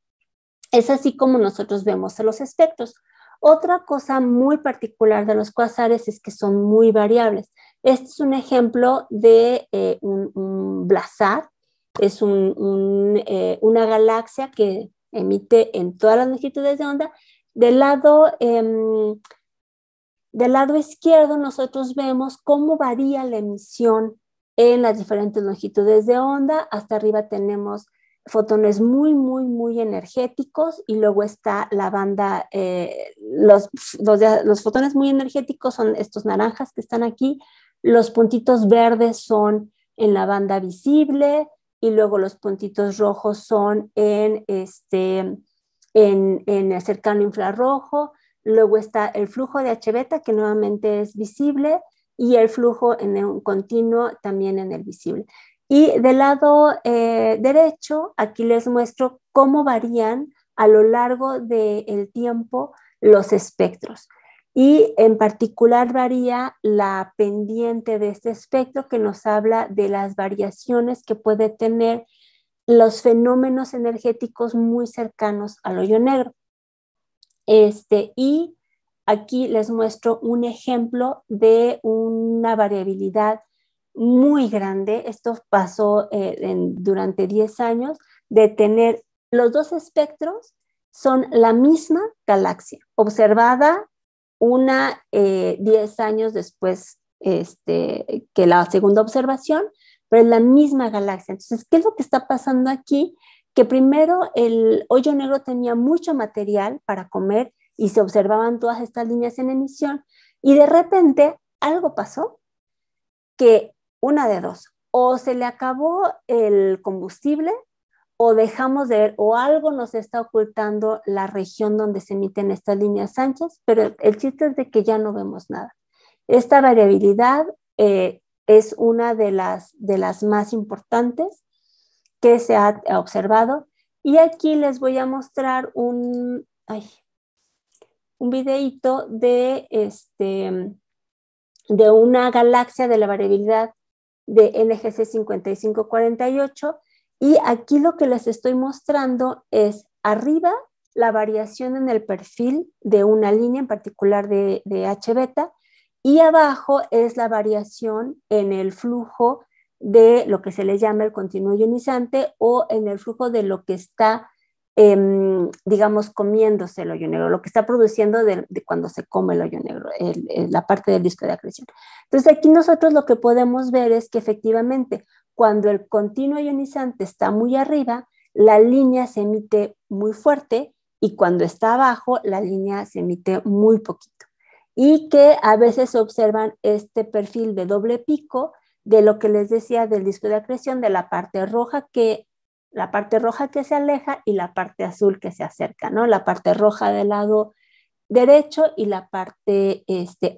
es así como nosotros vemos a los espectros. Otra cosa muy particular de los cuásares es que son muy variables. Este es un ejemplo de un blazar, es una galaxia que emite en todas las longitudes de onda. Del lado izquierdo nosotros vemos cómo varía la emisión en las diferentes longitudes de onda. Hasta arriba tenemos fotones muy, muy, muy energéticos y luego está la banda, los fotones muy energéticos son estos naranjas que están aquí, los puntitos verdes son en la banda visible y luego los puntitos rojos son en el cercano infrarrojo. Luego está el flujo de H-beta, que nuevamente es visible, y el flujo en un continuo también en el visible. Y del lado derecho, aquí les muestro cómo varían a lo largo del tiempo los espectros. Y en particular varía la pendiente de este espectro que nos habla de las variaciones que puede tener los fenómenos energéticos muy cercanos al hoyo negro. Y aquí les muestro un ejemplo de una variabilidad muy grande. Esto pasó durante 10 años de tener los dos espectros son la misma galaxia, observada 10 años después que la segunda observación, pero es la misma galaxia. Entonces, ¿qué es lo que está pasando aquí? Que primero el hoyo negro tenía mucho material para comer y se observaban todas estas líneas en emisión y de repente algo pasó que una de dos, o se le acabó el combustible o dejamos de ver o algo nos está ocultando la región donde se emiten estas líneas anchas, pero el chiste es de que ya no vemos nada. Esta variabilidad es una de las más importantes que se ha observado. Y aquí les voy a mostrar un videíto de una galaxia de la variabilidad de NGC 5548. Y aquí lo que les estoy mostrando es arriba la variación en el perfil de una línea en particular de H-beta y abajo es la variación en el flujo de lo que se le llama el continuo ionizante o en el flujo de lo que está, digamos, comiéndose el hoyo negro, lo que está produciendo de cuando se come el hoyo negro, la parte del disco de acreción. Entonces aquí nosotros lo que podemos ver es que efectivamente cuando el continuo ionizante está muy arriba, la línea se emite muy fuerte y cuando está abajo, la línea se emite muy poquito. Y que a veces se observan este perfil de doble pico de lo que les decía del disco de acreción, de la parte roja que se aleja y la parte azul que se acerca, ¿no? La parte roja del lado derecho y la parte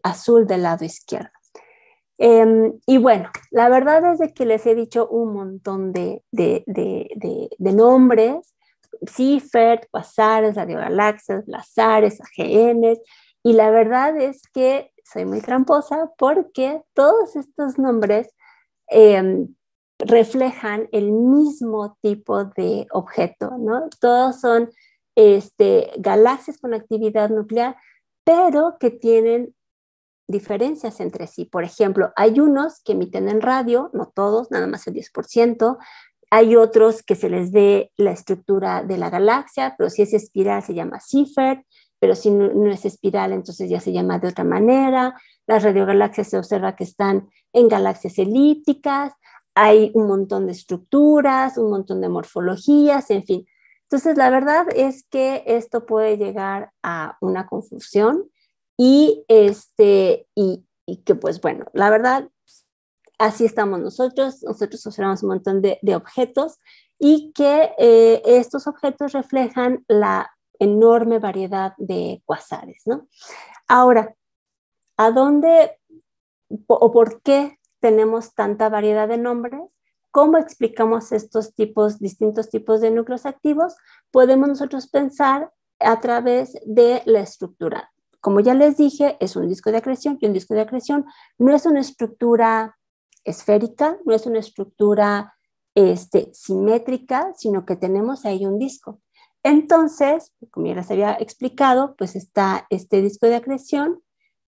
azul del lado izquierdo. Y bueno, la verdad es de que les he dicho un montón de nombres, Seyfert, cuasares, radiogalaxias, blazares, AGNs, y la verdad es que soy muy tramposa porque todos estos nombres reflejan el mismo tipo de objeto, ¿no? Todos son galaxias con actividad nuclear, pero que tienen diferencias entre sí. Por ejemplo, hay unos que emiten en radio, no todos, nada más el 10%. Hay otros que se les ve la estructura de la galaxia, pero si es espiral se llama Seyfert, pero si no es espiral entonces ya se llama de otra manera. Las radiogalaxias se observa que están en galaxias elípticas, hay un montón de estructuras, un montón de morfologías, en fin. Entonces, la verdad es que esto puede llegar a una confusión y que pues bueno, la verdad, así estamos nosotros observamos un montón de objetos y que estos objetos reflejan la enorme variedad de cuasares, ¿no? Ahora, ¿a dónde o por qué tenemos tanta variedad de nombres? ¿Cómo explicamos estos distintos tipos de núcleos activos? Podemos nosotros pensar a través de la estructura. Como ya les dije, es un disco de acreción y un disco de acreción no es una estructura esférica, no es una estructura simétrica, sino que tenemos ahí un disco. Entonces, como ya les había explicado, pues está este disco de acreción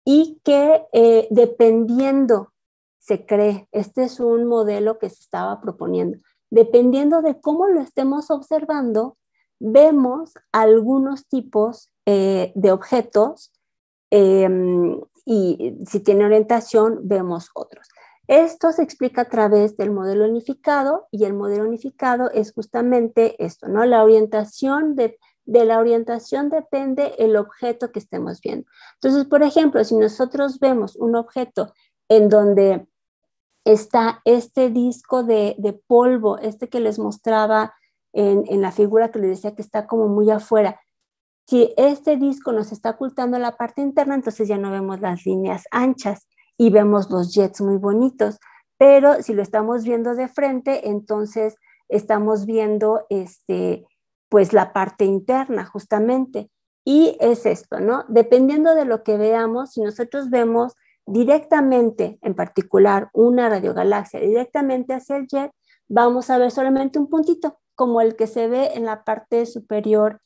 y que dependiendo, se cree, este es un modelo que se estaba proponiendo, dependiendo de cómo lo estemos observando, vemos algunos tipos de objetos y si tiene orientación, vemos otros. Esto se explica a través del modelo unificado y el modelo unificado es justamente esto, ¿no? La orientación de la orientación depende el objeto que estemos viendo. Entonces, por ejemplo, si nosotros vemos un objeto en donde está este disco de polvo, que les mostraba en la figura que les decía que está como muy afuera, si este disco nos está ocultando la parte interna, entonces ya no vemos las líneas anchas y vemos los jets muy bonitos. Pero si lo estamos viendo de frente, entonces estamos viendo pues la parte interna justamente. Y es esto, ¿no? Dependiendo de lo que veamos, si nosotros vemos directamente, en particular, una radiogalaxia directamente hacia el jet, vamos a ver solamente un puntito, como el que se ve en la parte superior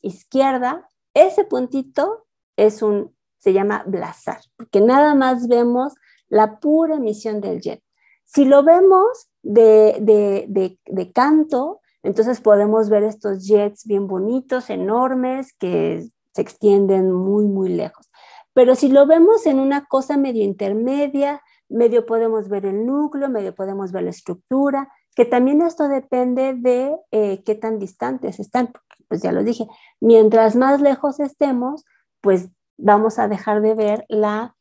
izquierda. Ese puntito se llama blazar, porque nada más vemos la pura emisión del jet. Si lo vemos de canto, entonces podemos ver estos jets bien bonitos, enormes, que se extienden muy, muy lejos. Pero si lo vemos en una cosa medio intermedia, medio podemos ver el núcleo, medio podemos ver la estructura, que también esto depende de qué tan distantes están, pues ya lo dije, mientras más lejos estemos, pues vamos a dejar de ver la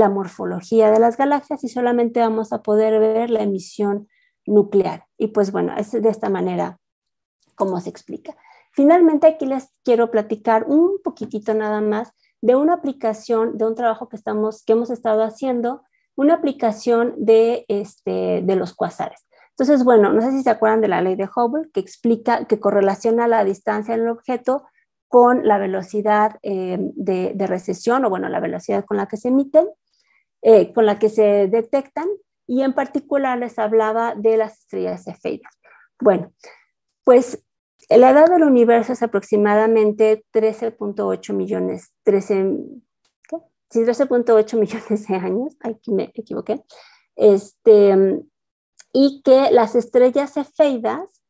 morfología de las galaxias y solamente vamos a poder ver la emisión nuclear. Y pues bueno, es de esta manera como se explica. Finalmente, aquí les quiero platicar un poquitito nada más de una aplicación, de un trabajo que hemos estado haciendo, una aplicación de los cuásares. Entonces, bueno, no sé si se acuerdan de la ley de Hubble, que explica, que correlaciona la distancia del objeto con la velocidad de recesión, o bueno, la velocidad con la que se emiten, con la que se detectan, y en particular les hablaba de las estrellas cefeidas. Bueno, pues la edad del universo es aproximadamente 13.8 millones, 13.8 millones de años, aquí me equivoqué, y que las estrellas cefeidas,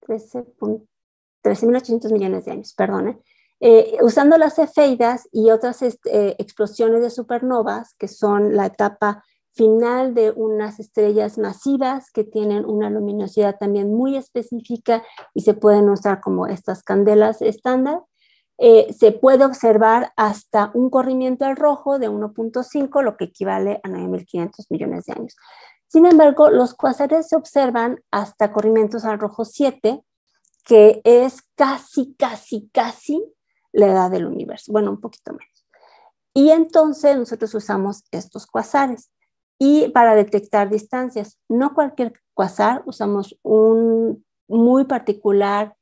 13.800 millones de años, perdón, usando las cefeidas y otras explosiones de supernovas, que son la etapa final de unas estrellas masivas que tienen una luminosidad también muy específica y se pueden usar como estas candelas estándar, se puede observar hasta un corrimiento al rojo de 1.5, lo que equivale a 9.500 millones de años. Sin embargo, los cuásares se observan hasta corrimientos al rojo 7, que es casi la edad del universo, bueno, un poquito menos. Y entonces nosotros usamos estos cuásares y para detectar distancias. No cualquier cuásar, usamos un muy particular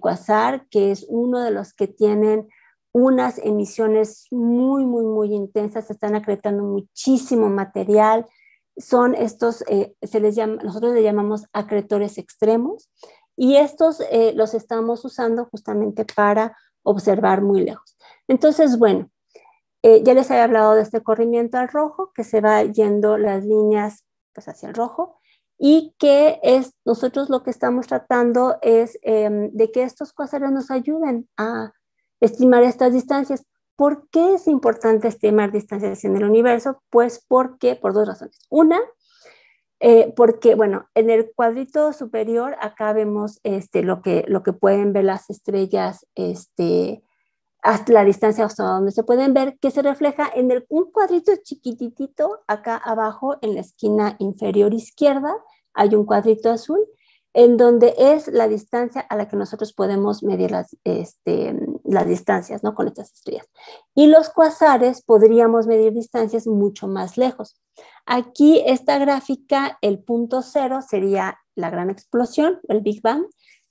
cuásar, que es uno de los que tienen unas emisiones muy, muy, muy intensas, se están acretando muchísimo material. Son estos, nosotros le llamamos acretores extremos, y estos los estamos usando justamente para observar muy lejos. Entonces, bueno, ya les había hablado de este corrimiento al rojo, que se va yendo las líneas pues, hacia el rojo, y que nosotros lo que estamos tratando es de que estos cuásares nos ayuden a estimar estas distancias. ¿Por qué es importante estimar distancias en el universo? Pues porque, por dos razones. Una, Porque, bueno, en el cuadrito superior acá vemos lo que pueden ver las estrellas hasta la distancia hasta donde se pueden ver, que se refleja en un cuadrito chiquititito acá abajo en la esquina inferior izquierda. Hay un cuadrito azul en donde es la distancia a la que nosotros podemos medir las distancias, ¿no? Con estas estrellas. Y los cuasares podríamos medir distancias mucho más lejos. Aquí esta gráfica, el punto cero sería la gran explosión, el Big Bang,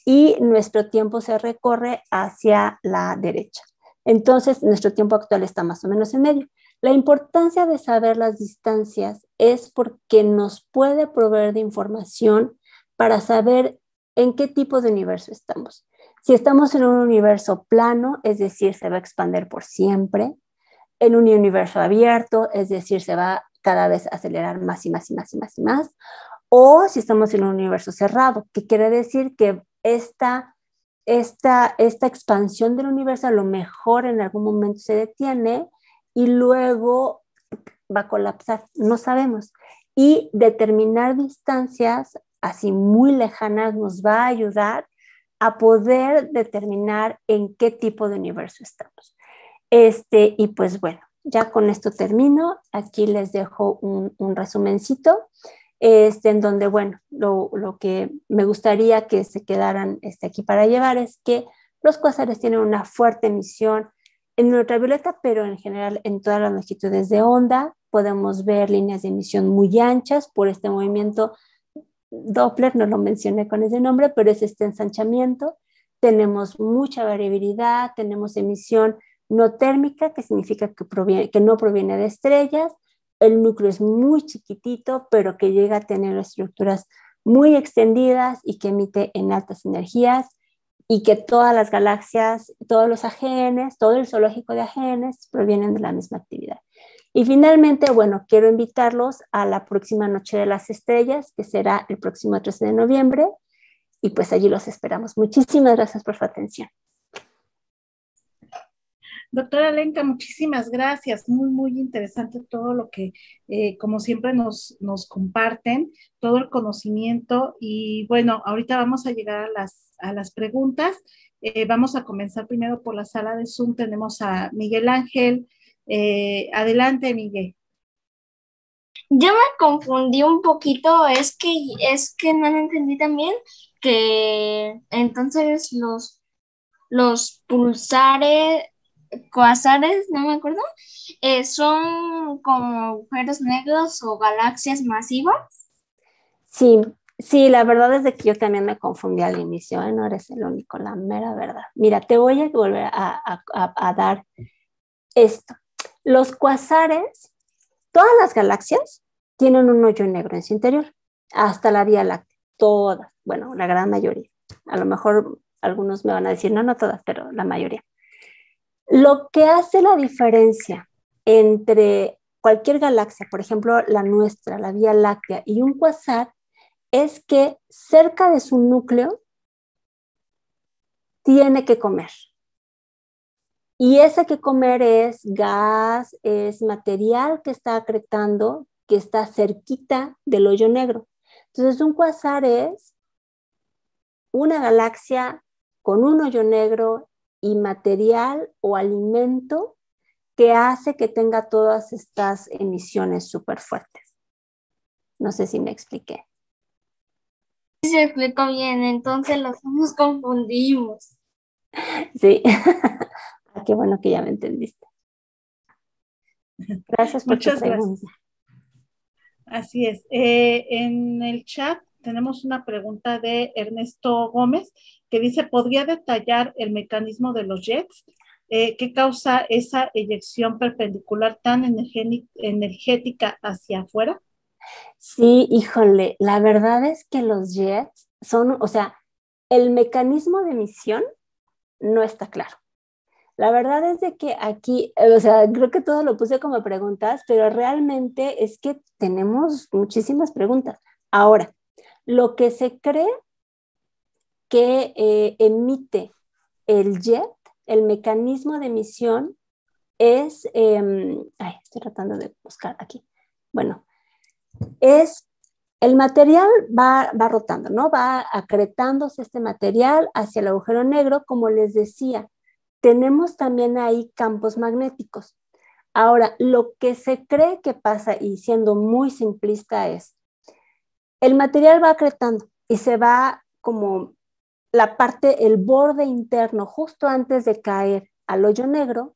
y nuestro tiempo se recorre hacia la derecha. Entonces, nuestro tiempo actual está más o menos en medio. La importancia de saber las distancias es porque nos puede proveer de información para saber en qué tipo de universo estamos. Si estamos en un universo plano, es decir, se va a expandir por siempre. En un universo abierto, es decir, se va cada vez a acelerar más y más y más y más y más. O si estamos en un universo cerrado, que quiere decir que esta expansión del universo a lo mejor en algún momento se detiene y luego va a colapsar, no sabemos. Y determinar distancias así muy lejanas nos va a ayudar a poder determinar en qué tipo de universo estamos. Y pues bueno, ya con esto termino. Aquí les dejo un resumencito, en donde, bueno, lo que me gustaría que se quedaran aquí para llevar es que los cuásares tienen una fuerte emisión en ultravioleta, pero en general en todas las longitudes de onda podemos ver líneas de emisión muy anchas por este movimiento Doppler, no lo mencioné con ese nombre, pero es este ensanchamiento. Tenemos mucha variabilidad, tenemos emisión no térmica, que significa que no proviene de estrellas. El núcleo es muy chiquitito, pero que llega a tener estructuras muy extendidas y que emite en altas energías, y que todas las galaxias, todos los AGNs, todo el zoológico de AGNs provienen de la misma actividad. Y finalmente, bueno, quiero invitarlos a la próxima Noche de las Estrellas, que será el próximo 13 de noviembre, y pues allí los esperamos. Muchísimas gracias por su atención. Doctora Lenka, muchísimas gracias. Muy, muy interesante todo lo que, como siempre, nos comparten, todo el conocimiento. Y bueno, ahorita vamos a llegar a las preguntas. Vamos a comenzar primero por la sala de Zoom. Tenemos a Miguel Ángel. Adelante, Miguel. Yo me confundí un poquito, es que no entendí también que entonces los pulsares, cuasares, no me acuerdo, son como agujeros negros o galaxias masivas. Sí, sí, la verdad es de que yo también me confundí al inicio, no eres el único, la mera verdad. Mira, te voy a volver a dar esto. Los cuasares, todas las galaxias tienen un hoyo negro en su interior, hasta la Vía Láctea, todas, bueno, la gran mayoría. A lo mejor algunos me van a decir, no, no todas, pero la mayoría. Lo que hace la diferencia entre cualquier galaxia, por ejemplo, la nuestra, la Vía Láctea, y un cuasar, es que cerca de su núcleo tiene que comer. Y ese que comer es gas, es material que está acretando, que está cerquita del hoyo negro. Entonces, un cuasar es una galaxia con un hoyo negro y material o alimento que hace que tenga todas estas emisiones súper fuertes. No sé si me expliqué. Sí, se explicó bien, entonces los nos confundimos. Sí. Qué bueno que ya me entendiste. Gracias por tu pregunta. Gracias. Así es. En el chat tenemos una pregunta de Ernesto Gómez que dice, ¿podría detallar el mecanismo de los jets? ¿Qué causa esa eyección perpendicular tan energética hacia afuera? Sí, híjole, la verdad es que los jets son, o sea, el mecanismo de emisión no está claro. La verdad es de que aquí, o sea, creo que todo lo puse como preguntas, pero realmente es que tenemos muchísimas preguntas. Ahora, lo que se cree que emite el jet, el mecanismo de emisión es, estoy tratando de buscar aquí. Bueno, es el material va rotando, ¿no? Va acretándose este material hacia el agujero negro, como les decía. Tenemos también ahí campos magnéticos. Ahora, lo que se cree que pasa, y siendo muy simplista, es el material va acretando y se va como la parte, el borde interno, justo antes de caer al hoyo negro,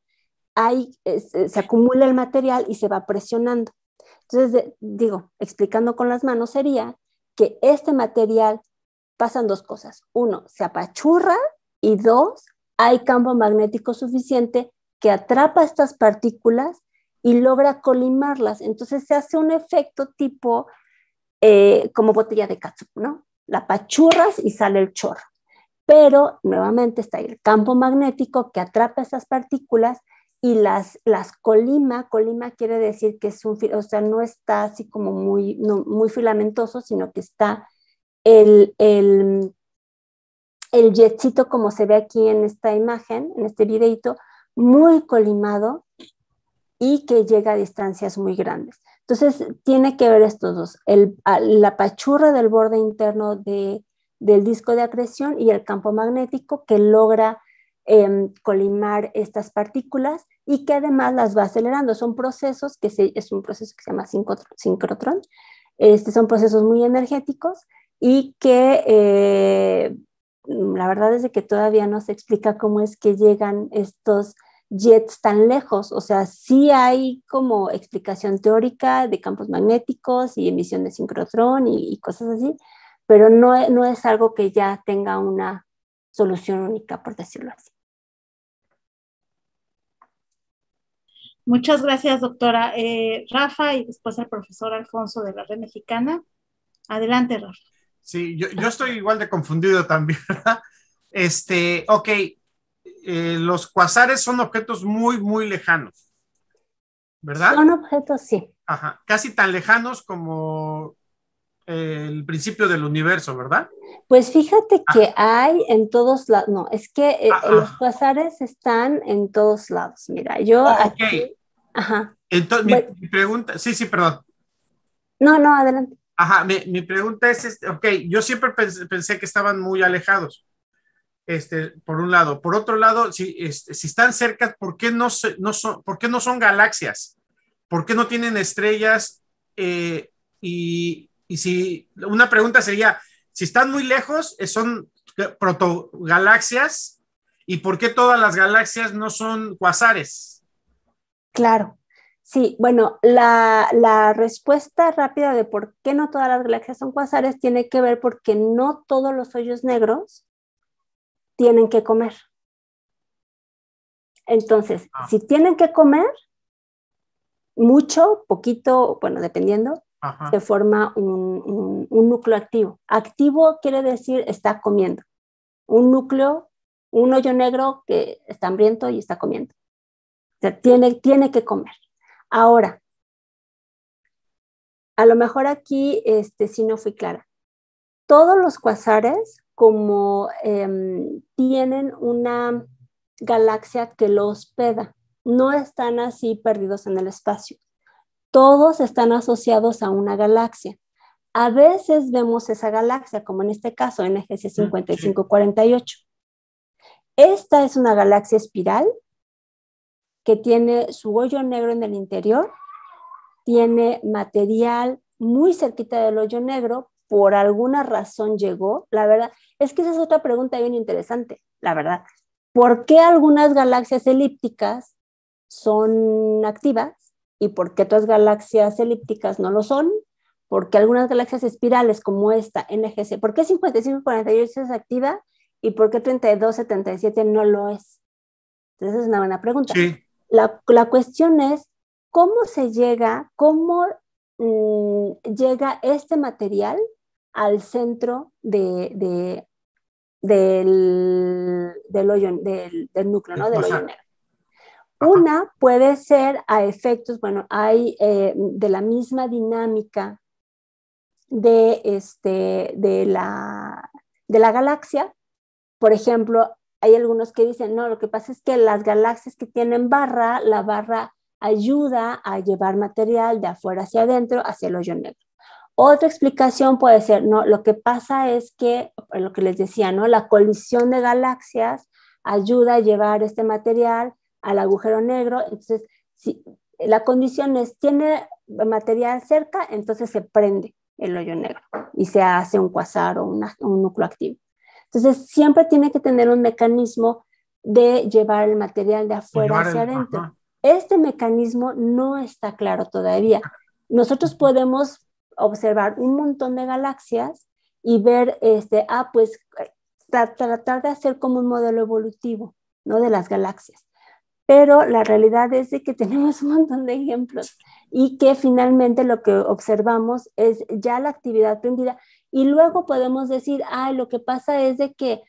ahí se acumula el material y se va presionando. Entonces, digo, explicando con las manos, sería que este material pasan dos cosas. Uno, se apachurra y dos, hay campo magnético suficiente que atrapa estas partículas y logra colimarlas. Entonces se hace un efecto tipo como botella de catsup, ¿no? La apachurras y sale el chorro. Pero nuevamente está ahí el campo magnético que atrapa esas partículas y las colima. Colima quiere decir que es o sea, no está así como muy filamentoso, sino que está el jetcito, como se ve aquí en esta imagen, en este videito, muy colimado y que llega a distancias muy grandes. Entonces, tiene que ver estos dos, la pachurra del borde interno del disco de acreción y el campo magnético que logra colimar estas partículas y que además las va acelerando. Son procesos es un proceso que se llama sincrotrón. Son procesos muy energéticos y que la verdad es que todavía no se explica cómo es que llegan estos jets tan lejos. O sea, sí hay como explicación teórica de campos magnéticos y emisión de sincrotrón y cosas así, pero no es algo que ya tenga una solución única, por decirlo así. Muchas gracias, doctora. Rafa y después el profesor Alfonso de la Red Mexicana. Adelante, Rafa. Sí, yo estoy igual de confundido también, ¿verdad? Ok, los cuasares son objetos muy, muy lejanos, ¿verdad? Son objetos, sí. Ajá, casi tan lejanos como el principio del universo, ¿verdad? Pues fíjate que hay en todos lados, no, es que los Ajá. cuasares están en todos lados. Mira, yo aquí, Ok. ajá. Entonces, Bueno, mi pregunta, sí, perdón. no, adelante. Ajá, mi pregunta es, ok, yo siempre pensé que estaban muy alejados, por un lado. Por otro lado, si están cerca, ¿por qué por qué no son galaxias? ¿Por qué no tienen estrellas? Y si una pregunta sería, si están muy lejos, son protogalaxias, ¿y por qué todas las galaxias no son cuasares? Claro. Sí, bueno, la respuesta rápida de por qué no todas las galaxias son cuasares tiene que ver porque no todos los hoyos negros tienen que comer. Entonces, si tienen que comer, mucho, poquito, bueno, dependiendo, Ajá. se forma un núcleo activo. Activo quiere decir está comiendo. Un núcleo, un hoyo negro que está hambriento y está comiendo. O sea, tiene que comer. Ahora, a lo mejor aquí sí no fui clara. Todos los cuasares, como tienen una galaxia que lo hospeda, no están así perdidos en el espacio. Todos están asociados a una galaxia. A veces vemos esa galaxia, como en este caso, NGC 5548. Esta es una galaxia espiral que tiene su hoyo negro en el interior, tiene material muy cerquita del hoyo negro, por alguna razón llegó. La verdad, es que esa es otra pregunta bien interesante, la verdad. ¿Por qué algunas galaxias elípticas son activas y por qué otras galaxias elípticas no lo son? Porque algunas galaxias espirales como esta, NGC, ¿por qué 5548 es activa y por qué 3277 no lo es? Entonces es una buena pregunta. Sí. La cuestión es cómo se llega, cómo llega este material al centro del núcleo, ¿no? Del hoyo negro. Una puede ser a efectos, bueno, hay de la misma dinámica de la galaxia. Por ejemplo, hay algunos que dicen, no, lo que pasa es que las galaxias que tienen barra, la barra ayuda a llevar material de afuera hacia adentro, hacia el hoyo negro. Otra explicación puede ser, ¿no? Lo que pasa es que, lo que les decía, ¿no? La colisión de galaxias ayuda a llevar este material al agujero negro. Entonces, si la condición es, tiene material cerca, entonces se prende el hoyo negro y se hace un cuasar o un núcleo activo. Entonces, siempre tiene que tener un mecanismo de llevar el material de afuera hacia adentro. Ajá. Este mecanismo no está claro todavía. Nosotros podemos observar un montón de galaxias y ver, pues tratar de hacer como un modelo evolutivo, ¿no? De las galaxias. Pero la realidad es de que tenemos un montón de ejemplos y que finalmente lo que observamos es ya la actividad prendida y luego podemos decir, lo que pasa es de que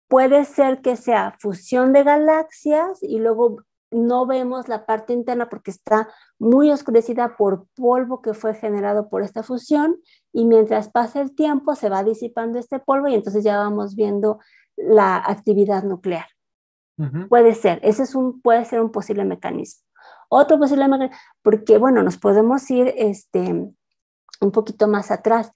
puede ser que sea fusión de galaxias y luego no vemos la parte interna porque está muy oscurecida por polvo que fue generado por esta fusión y mientras pasa el tiempo se va disipando este polvo y entonces ya vamos viendo la actividad nuclear. Uh-huh. Puede ser, puede ser un posible mecanismo. Otro posible mecanismo, porque bueno, nos podemos ir un poquito más atrás.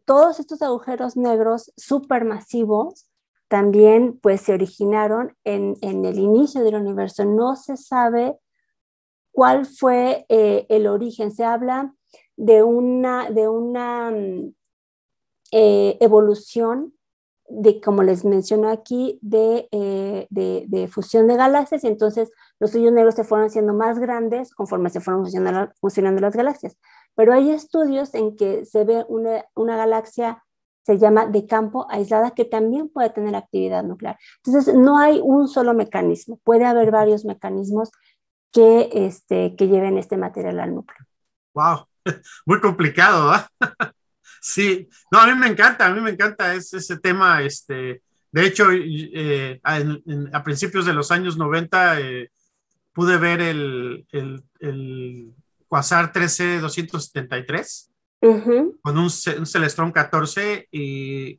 Todos estos agujeros negros supermasivos también pues se originaron en el inicio del universo. No se sabe cuál fue el origen. Se habla de una evolución de, como les menciono aquí, de fusión de galaxias, y entonces los hoyos negros se fueron haciendo más grandes conforme se fueron fusionando las galaxias. Pero hay estudios en que se ve una galaxia, se llama de campo aislada, que también puede tener actividad nuclear. Entonces, no hay un solo mecanismo, puede haber varios mecanismos que lleven este material al núcleo. Wow, muy complicado, ¿eh? Sí, no, a mí me encanta ese tema. De hecho, a principios de los años 90 pude ver el Quasar 13-273 con un Celestron 14 y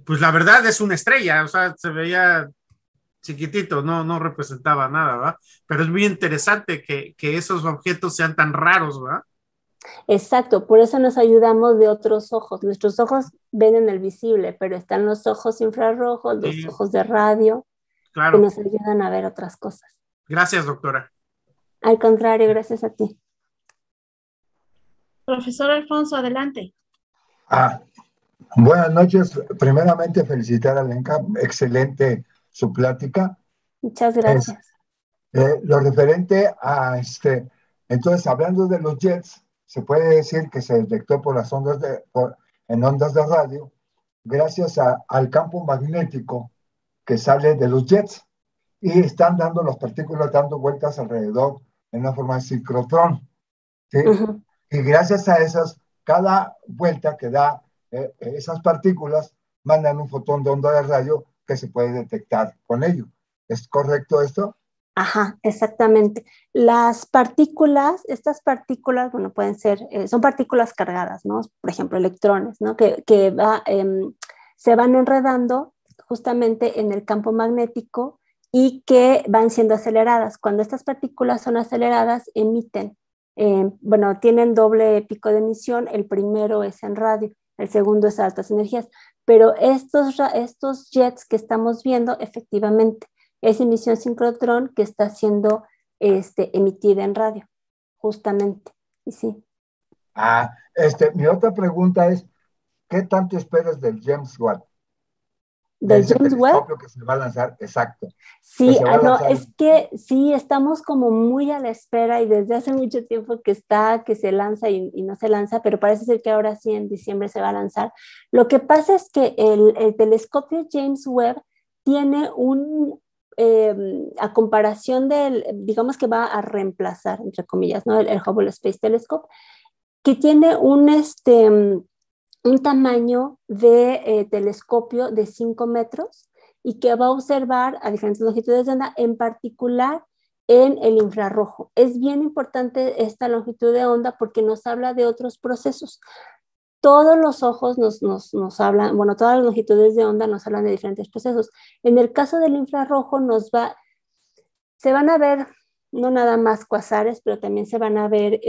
pues la verdad es una estrella, o sea, se veía chiquitito, no representaba nada, ¿verdad? Pero es muy interesante que esos objetos sean tan raros, ¿verdad? Exacto, por eso nos ayudamos de otros ojos. Nuestros ojos ven en el visible, pero están los ojos infrarrojos, los ojos de radio, claro, que nos ayudan a ver otras cosas. Gracias, doctora. Al contrario, gracias a ti. Profesor Alfonso, adelante. Buenas noches. Primeramente, felicitar a Lenka. Excelente su plática. Muchas gracias. Lo referente a entonces, hablando de los jets, se puede decir que se detectó por las ondas en ondas de radio, gracias al campo magnético que sale de los jets y están dando las partículas dando vueltas alrededor en una forma de ciclotrón, ¿sí? Uh-huh. Y gracias a esas, cada vuelta que da esas partículas mandan un fotón de onda de radio que se puede detectar con ello. ¿Es correcto esto? Ajá, exactamente. Las partículas, estas partículas, bueno, pueden ser, son partículas cargadas, ¿no? Por ejemplo, electrones, ¿no? Que se van enredando justamente en el campo magnético y que van siendo aceleradas. Cuando estas partículas son aceleradas, emiten. Bueno, tienen doble pico de emisión. El primero es en radio, el segundo es a altas energías. Pero estos jets que estamos viendo, efectivamente, es emisión sincrotrón que está siendo emitida en radio, justamente. Y sí. Mi otra pregunta es, ¿qué tanto esperas del James Webb? ¿Del James Webb? Que se va a lanzar, exacto. Sí, es que sí, estamos como muy a la espera y desde hace mucho tiempo que se lanza y no se lanza, pero parece ser que ahora sí en diciembre se va a lanzar. Lo que pasa es que el telescopio James Webb tiene a comparación digamos que va a reemplazar, entre comillas, ¿no? el Hubble Space Telescope, que tiene un tamaño de telescopio de 5 metros y que va a observar a diferentes longitudes de onda, en particular en el infrarrojo. Es bien importante esta longitud de onda porque nos habla de otros procesos. Todos los ojos nos hablan, bueno, todas las longitudes de onda nos hablan de diferentes procesos. En el caso del infrarrojo se van a ver no nada más cuasares, pero también se van a ver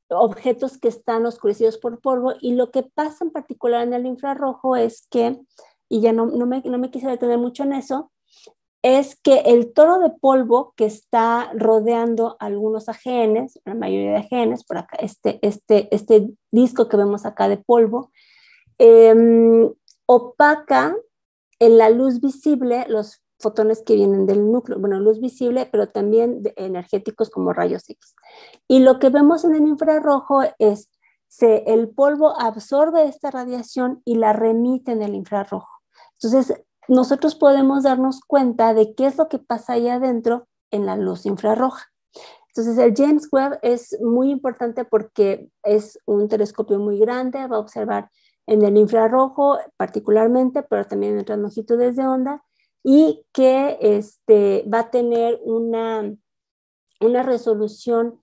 objetos que están oscurecidos por polvo, y lo que pasa en particular en el infrarrojo es que, y ya no me quise detener mucho en eso, es que el toro de polvo que está rodeando algunos AGNs, la mayoría de AGNs, por acá, este disco que vemos acá de polvo, opaca en la luz visible los fotones que vienen del núcleo, bueno, luz visible, pero también energéticos como rayos X. Y lo que vemos en el infrarrojo es el polvo absorbe esta radiación y la remite en el infrarrojo. Entonces, nosotros podemos darnos cuenta de qué es lo que pasa ahí adentro en la luz infrarroja. Entonces, el James Webb es muy importante porque es un telescopio muy grande, va a observar en el infrarrojo particularmente, pero también en otras longitudes de onda, y que va a tener una resolución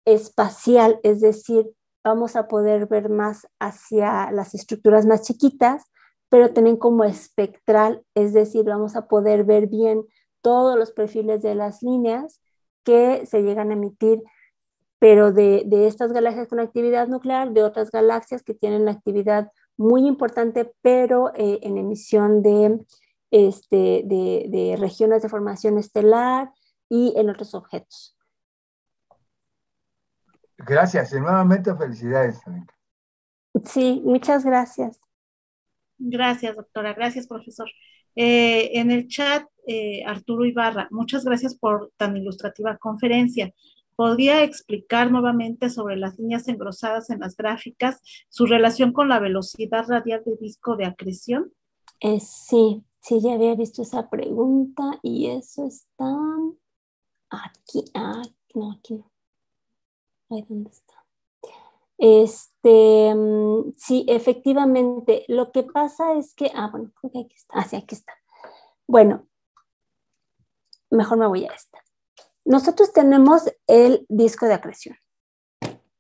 espacial, es decir, vamos a poder ver más hacia las estructuras más chiquitas, pero también como espectral, es decir, vamos a poder ver bien todos los perfiles de las líneas que se llegan a emitir, pero de estas galaxias con actividad nuclear, de otras galaxias que tienen actividad muy importante, pero en emisión de regiones de formación estelar y en otros objetos. Gracias y nuevamente felicidades. Sí, muchas gracias. Gracias, doctora. Gracias, profesor. En el chat, Arturo Ibarra, muchas gracias por tan ilustrativa conferencia. ¿Podría explicar nuevamente sobre las líneas engrosadas en las gráficas, su relación con la velocidad radial del disco de acreción? Sí, ya había visto esa pregunta y eso está aquí. No, aquí no. Ay, ¿dónde está? Sí, efectivamente, lo que pasa es que, bueno, creo que aquí está, sí, aquí está. Bueno, mejor me voy a esta. Nosotros tenemos el disco de acreción.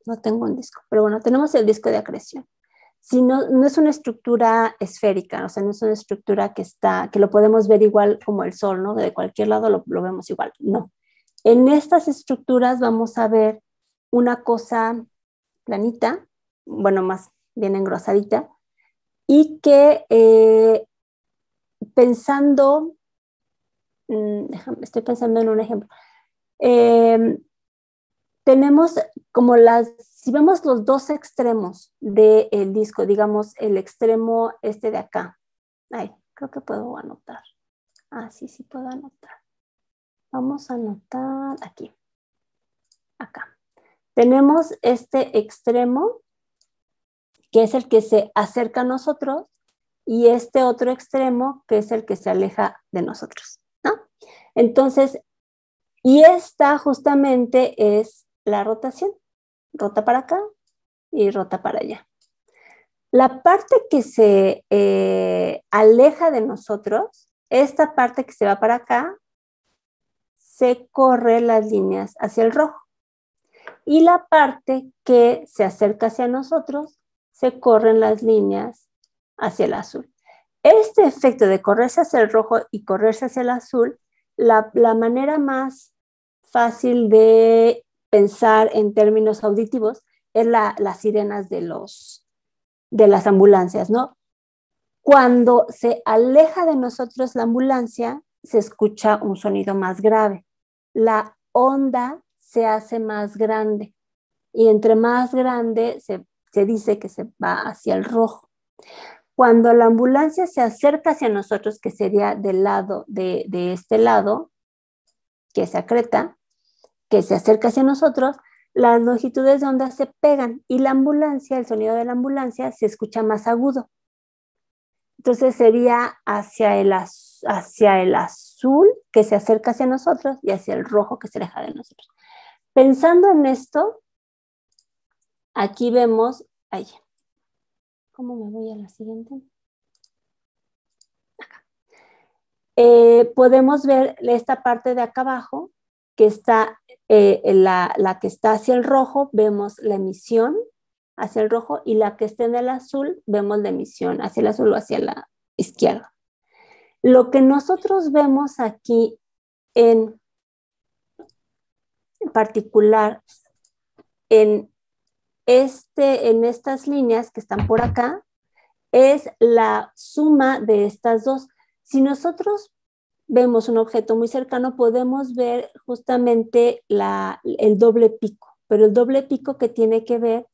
No tengo un disco, pero bueno, tenemos el disco de acreción. Si no es una estructura esférica, o sea, no es una estructura que lo podemos ver igual como el Sol, ¿no? De cualquier lado lo vemos igual, no. En estas estructuras vamos a ver una cosa planita, bueno, más bien engrosadita, y que estoy pensando en un ejemplo, tenemos como si vemos los dos extremos del disco, digamos el extremo de acá, creo que puedo anotar, sí puedo anotar, vamos a anotar aquí, acá. Tenemos este extremo, que es el que se acerca a nosotros, y este otro extremo, que es el que se aleja de nosotros, ¿no? Entonces, y esta justamente es la rotación. Rota para acá y rota para allá. La parte que se aleja de nosotros, esta parte que se va para acá, se corre las líneas hacia el rojo. Y la parte que se acerca hacia nosotros, se corren las líneas hacia el azul. Este efecto de correrse hacia el rojo y correrse hacia el azul, la manera más fácil de pensar en términos auditivos es las sirenas de las ambulancias, ¿no? Cuando se aleja de nosotros la ambulancia, se escucha un sonido más grave. La onda se hace más grande y entre más grande se dice que se va hacia el rojo. Cuando la ambulancia se acerca hacia nosotros, que sería del lado de este lado, que se acreta, que se acerca hacia nosotros, las longitudes de onda se pegan y la ambulancia, el sonido de la ambulancia se escucha más agudo. Entonces sería hacia el azul que se acerca hacia nosotros y hacia el rojo que se aleja de nosotros. Pensando en esto, aquí vemos, ¿cómo me voy a la siguiente? Acá. Podemos ver esta parte de acá abajo, que está la que está hacia el rojo, vemos la emisión hacia el rojo, y la que está en el azul, vemos la emisión hacia el azul o hacia la izquierda. Lo que nosotros vemos aquí en particular en estas líneas que están por acá es la suma de estas dos. Si nosotros vemos un objeto muy cercano, podemos ver justamente el doble pico, pero el doble pico que tiene que ver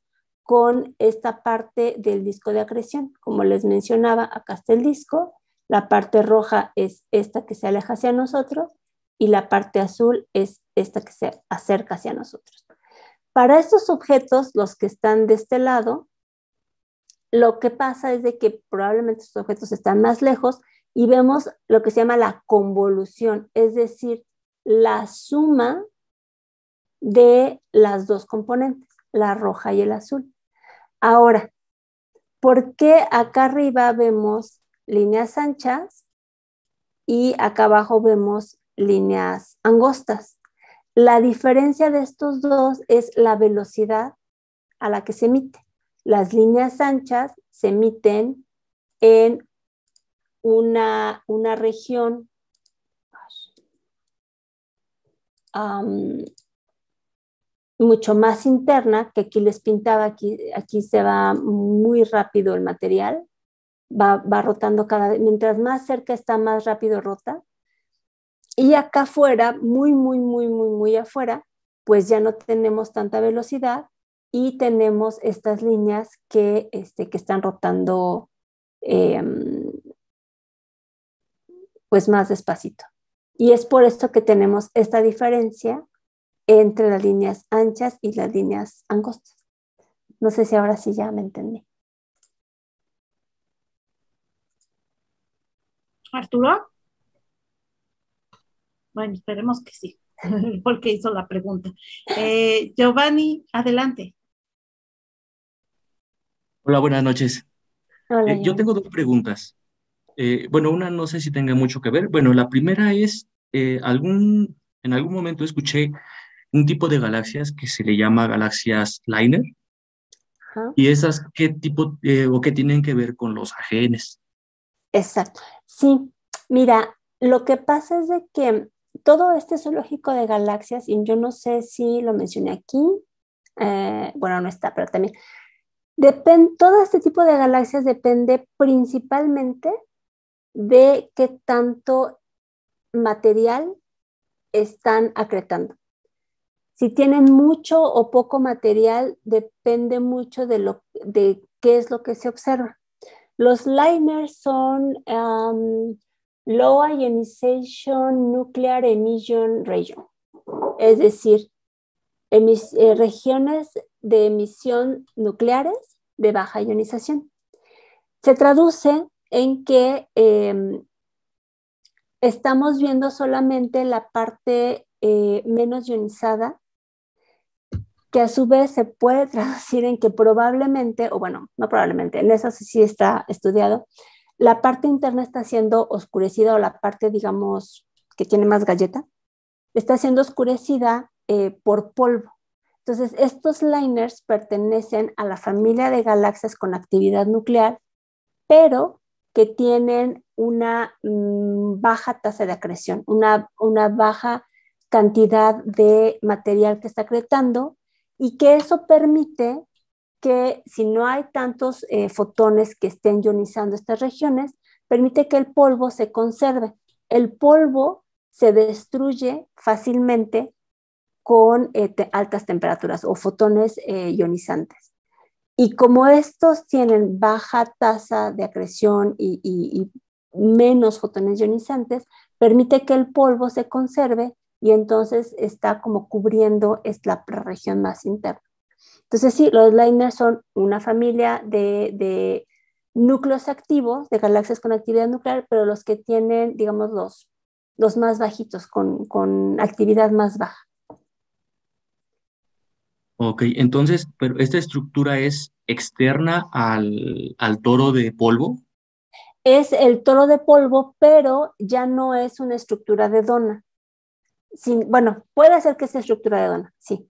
con esta parte del disco de acreción. Como les mencionaba, acá está el disco, la parte roja es esta que se aleja hacia nosotros y la parte azul es esta que se acerca hacia nosotros. Para estos objetos, los que están de este lado, lo que pasa es de que probablemente estos objetos están más lejos y vemos lo que se llama la convolución, es decir, la suma de las dos componentes, la roja y el azul. Ahora, ¿por qué acá arriba vemos líneas anchas y acá abajo vemos líneas angostas? La diferencia de estos dos es la velocidad a la que se emite. Las líneas anchas se emiten en una región mucho más interna, que aquí les pintaba, aquí se va muy rápido el material, va rotando cada vez, mientras más cerca está, más rápido rota. Y acá afuera, muy afuera, pues ya no tenemos tanta velocidad y tenemos estas líneas que están rotando pues más despacito. Y es por esto que tenemos esta diferencia entre las líneas anchas y las líneas angostas. No sé si ahora sí ya me entendí. ¿Arturo? Bueno, esperemos que sí, porque hizo la pregunta. Giovanni, adelante. Hola, buenas noches. Hola, Yo tengo dos preguntas. Bueno, una no sé si tenga mucho que ver. Bueno, la primera es, en algún momento escuché un tipo de galaxias que se le llama galaxias Liner, Ajá. y esas, ¿qué tipo o qué tienen que ver con los AGNs? Exacto. Sí, mira, lo que pasa es de que todo este zoológico de galaxias, y yo no sé si lo mencioné aquí, bueno, no está, pero también, todo este tipo de galaxias depende principalmente de qué tanto material están acretando. Si tienen mucho o poco material, depende mucho de qué es lo que se observa. Los liners son Low Ionization Nuclear Emission Region, es decir, regiones de emisión nucleares de baja ionización. Se traduce en que estamos viendo solamente la parte menos ionizada, que a su vez se puede traducir en que probablemente, o bueno, no probablemente, en eso sí está estudiado, la parte interna está siendo oscurecida, o la parte, digamos, que tiene más galleta, está siendo oscurecida por polvo. Entonces, estos liners pertenecen a la familia de galaxias con actividad nuclear, pero que tienen una baja tasa de acreción, una baja cantidad de material que está acretando, y que eso permite que si no hay tantos fotones que estén ionizando estas regiones, permite que el polvo se conserve. El polvo se destruye fácilmente con altas temperaturas o fotones ionizantes. Y como estos tienen baja tasa de acreción y menos fotones ionizantes, permite que el polvo se conserve y entonces está como cubriendo la región más interna. Entonces sí, los liners son una familia de núcleos activos, de galaxias con actividad nuclear, pero los que tienen, digamos, los más bajitos, con actividad más baja. Ok, entonces, pero esta estructura es externa al toro de polvo. Es el toro de polvo, pero ya no es una estructura de dona. Bueno, puede ser que sea estructura de dona, sí.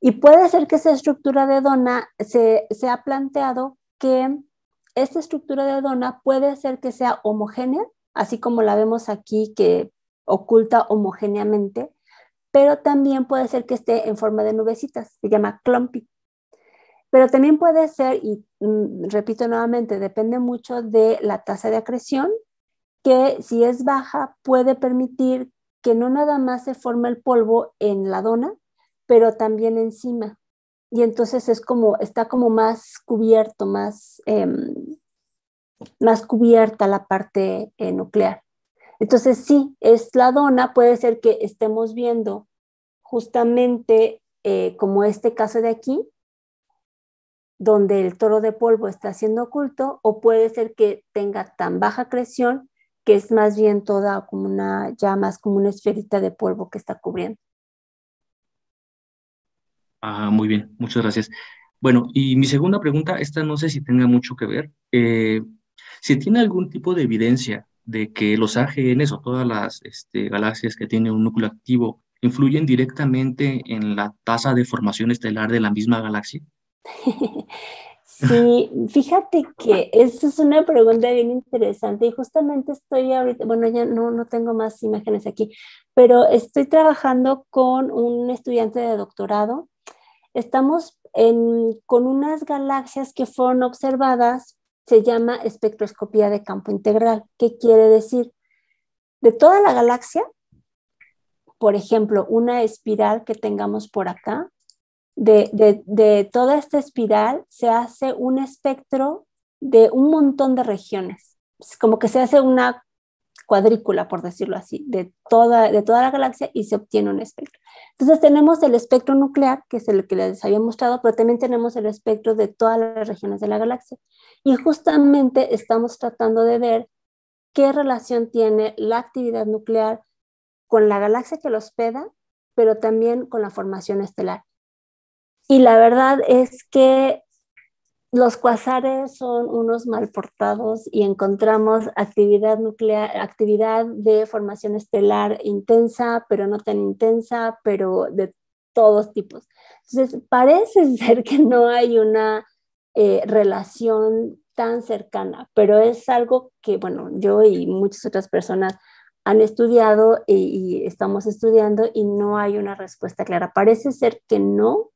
Y puede ser que esa estructura de dona se ha planteado que esta estructura de dona puede ser que sea homogénea, así como la vemos aquí, que oculta homogéneamente, pero también puede ser que esté en forma de nubecitas, se llama clumpy. Pero también puede ser, y repito nuevamente, depende mucho de la tasa de acreción, que si es baja puede permitir que no nada más se forme el polvo en la dona, pero también encima. Y entonces está como más cubierto, más cubierta la parte nuclear. Entonces sí, es la dona, puede ser que estemos viendo justamente como este caso de aquí, donde el toro de polvo está siendo oculto, o puede ser que tenga tan baja acreción que es más bien toda como ya más como una esferita de polvo que está cubriendo. Muy bien, muchas gracias. Bueno, y mi segunda pregunta, esta no sé si tenga mucho que ver. Si tiene algún tipo de evidencia de que los AGNs o todas las galaxias que tienen un núcleo activo influyen directamente en la tasa de formación estelar de la misma galaxia. Sí, fíjate que esa es una pregunta bien interesante y justamente estoy ahorita, bueno, ya no tengo más imágenes aquí, pero estoy trabajando con un estudiante de doctorado. Estamos con unas galaxias que fueron observadas, se llama espectroscopía de campo integral. ¿Qué quiere decir? De toda la galaxia, por ejemplo, una espiral que tengamos por acá, de toda esta espiral se hace un espectro de un montón de regiones. Es como que se hace una cuadrícula, por decirlo así, de toda la galaxia y se obtiene un espectro. Entonces tenemos el espectro nuclear, que es el que les había mostrado, pero también tenemos el espectro de todas las regiones de la galaxia. Y justamente estamos tratando de ver qué relación tiene la actividad nuclear con la galaxia que lo hospeda, pero también con la formación estelar. Y la verdad es que los cuasares son unos mal portados y encontramos actividad nuclear, actividad de formación estelar intensa, pero no tan intensa, pero de todos tipos. Entonces, parece ser que no hay una relación tan cercana, pero es algo que, bueno, yo y muchas otras personas han estudiado y estamos estudiando y no hay una respuesta clara. Parece ser que no.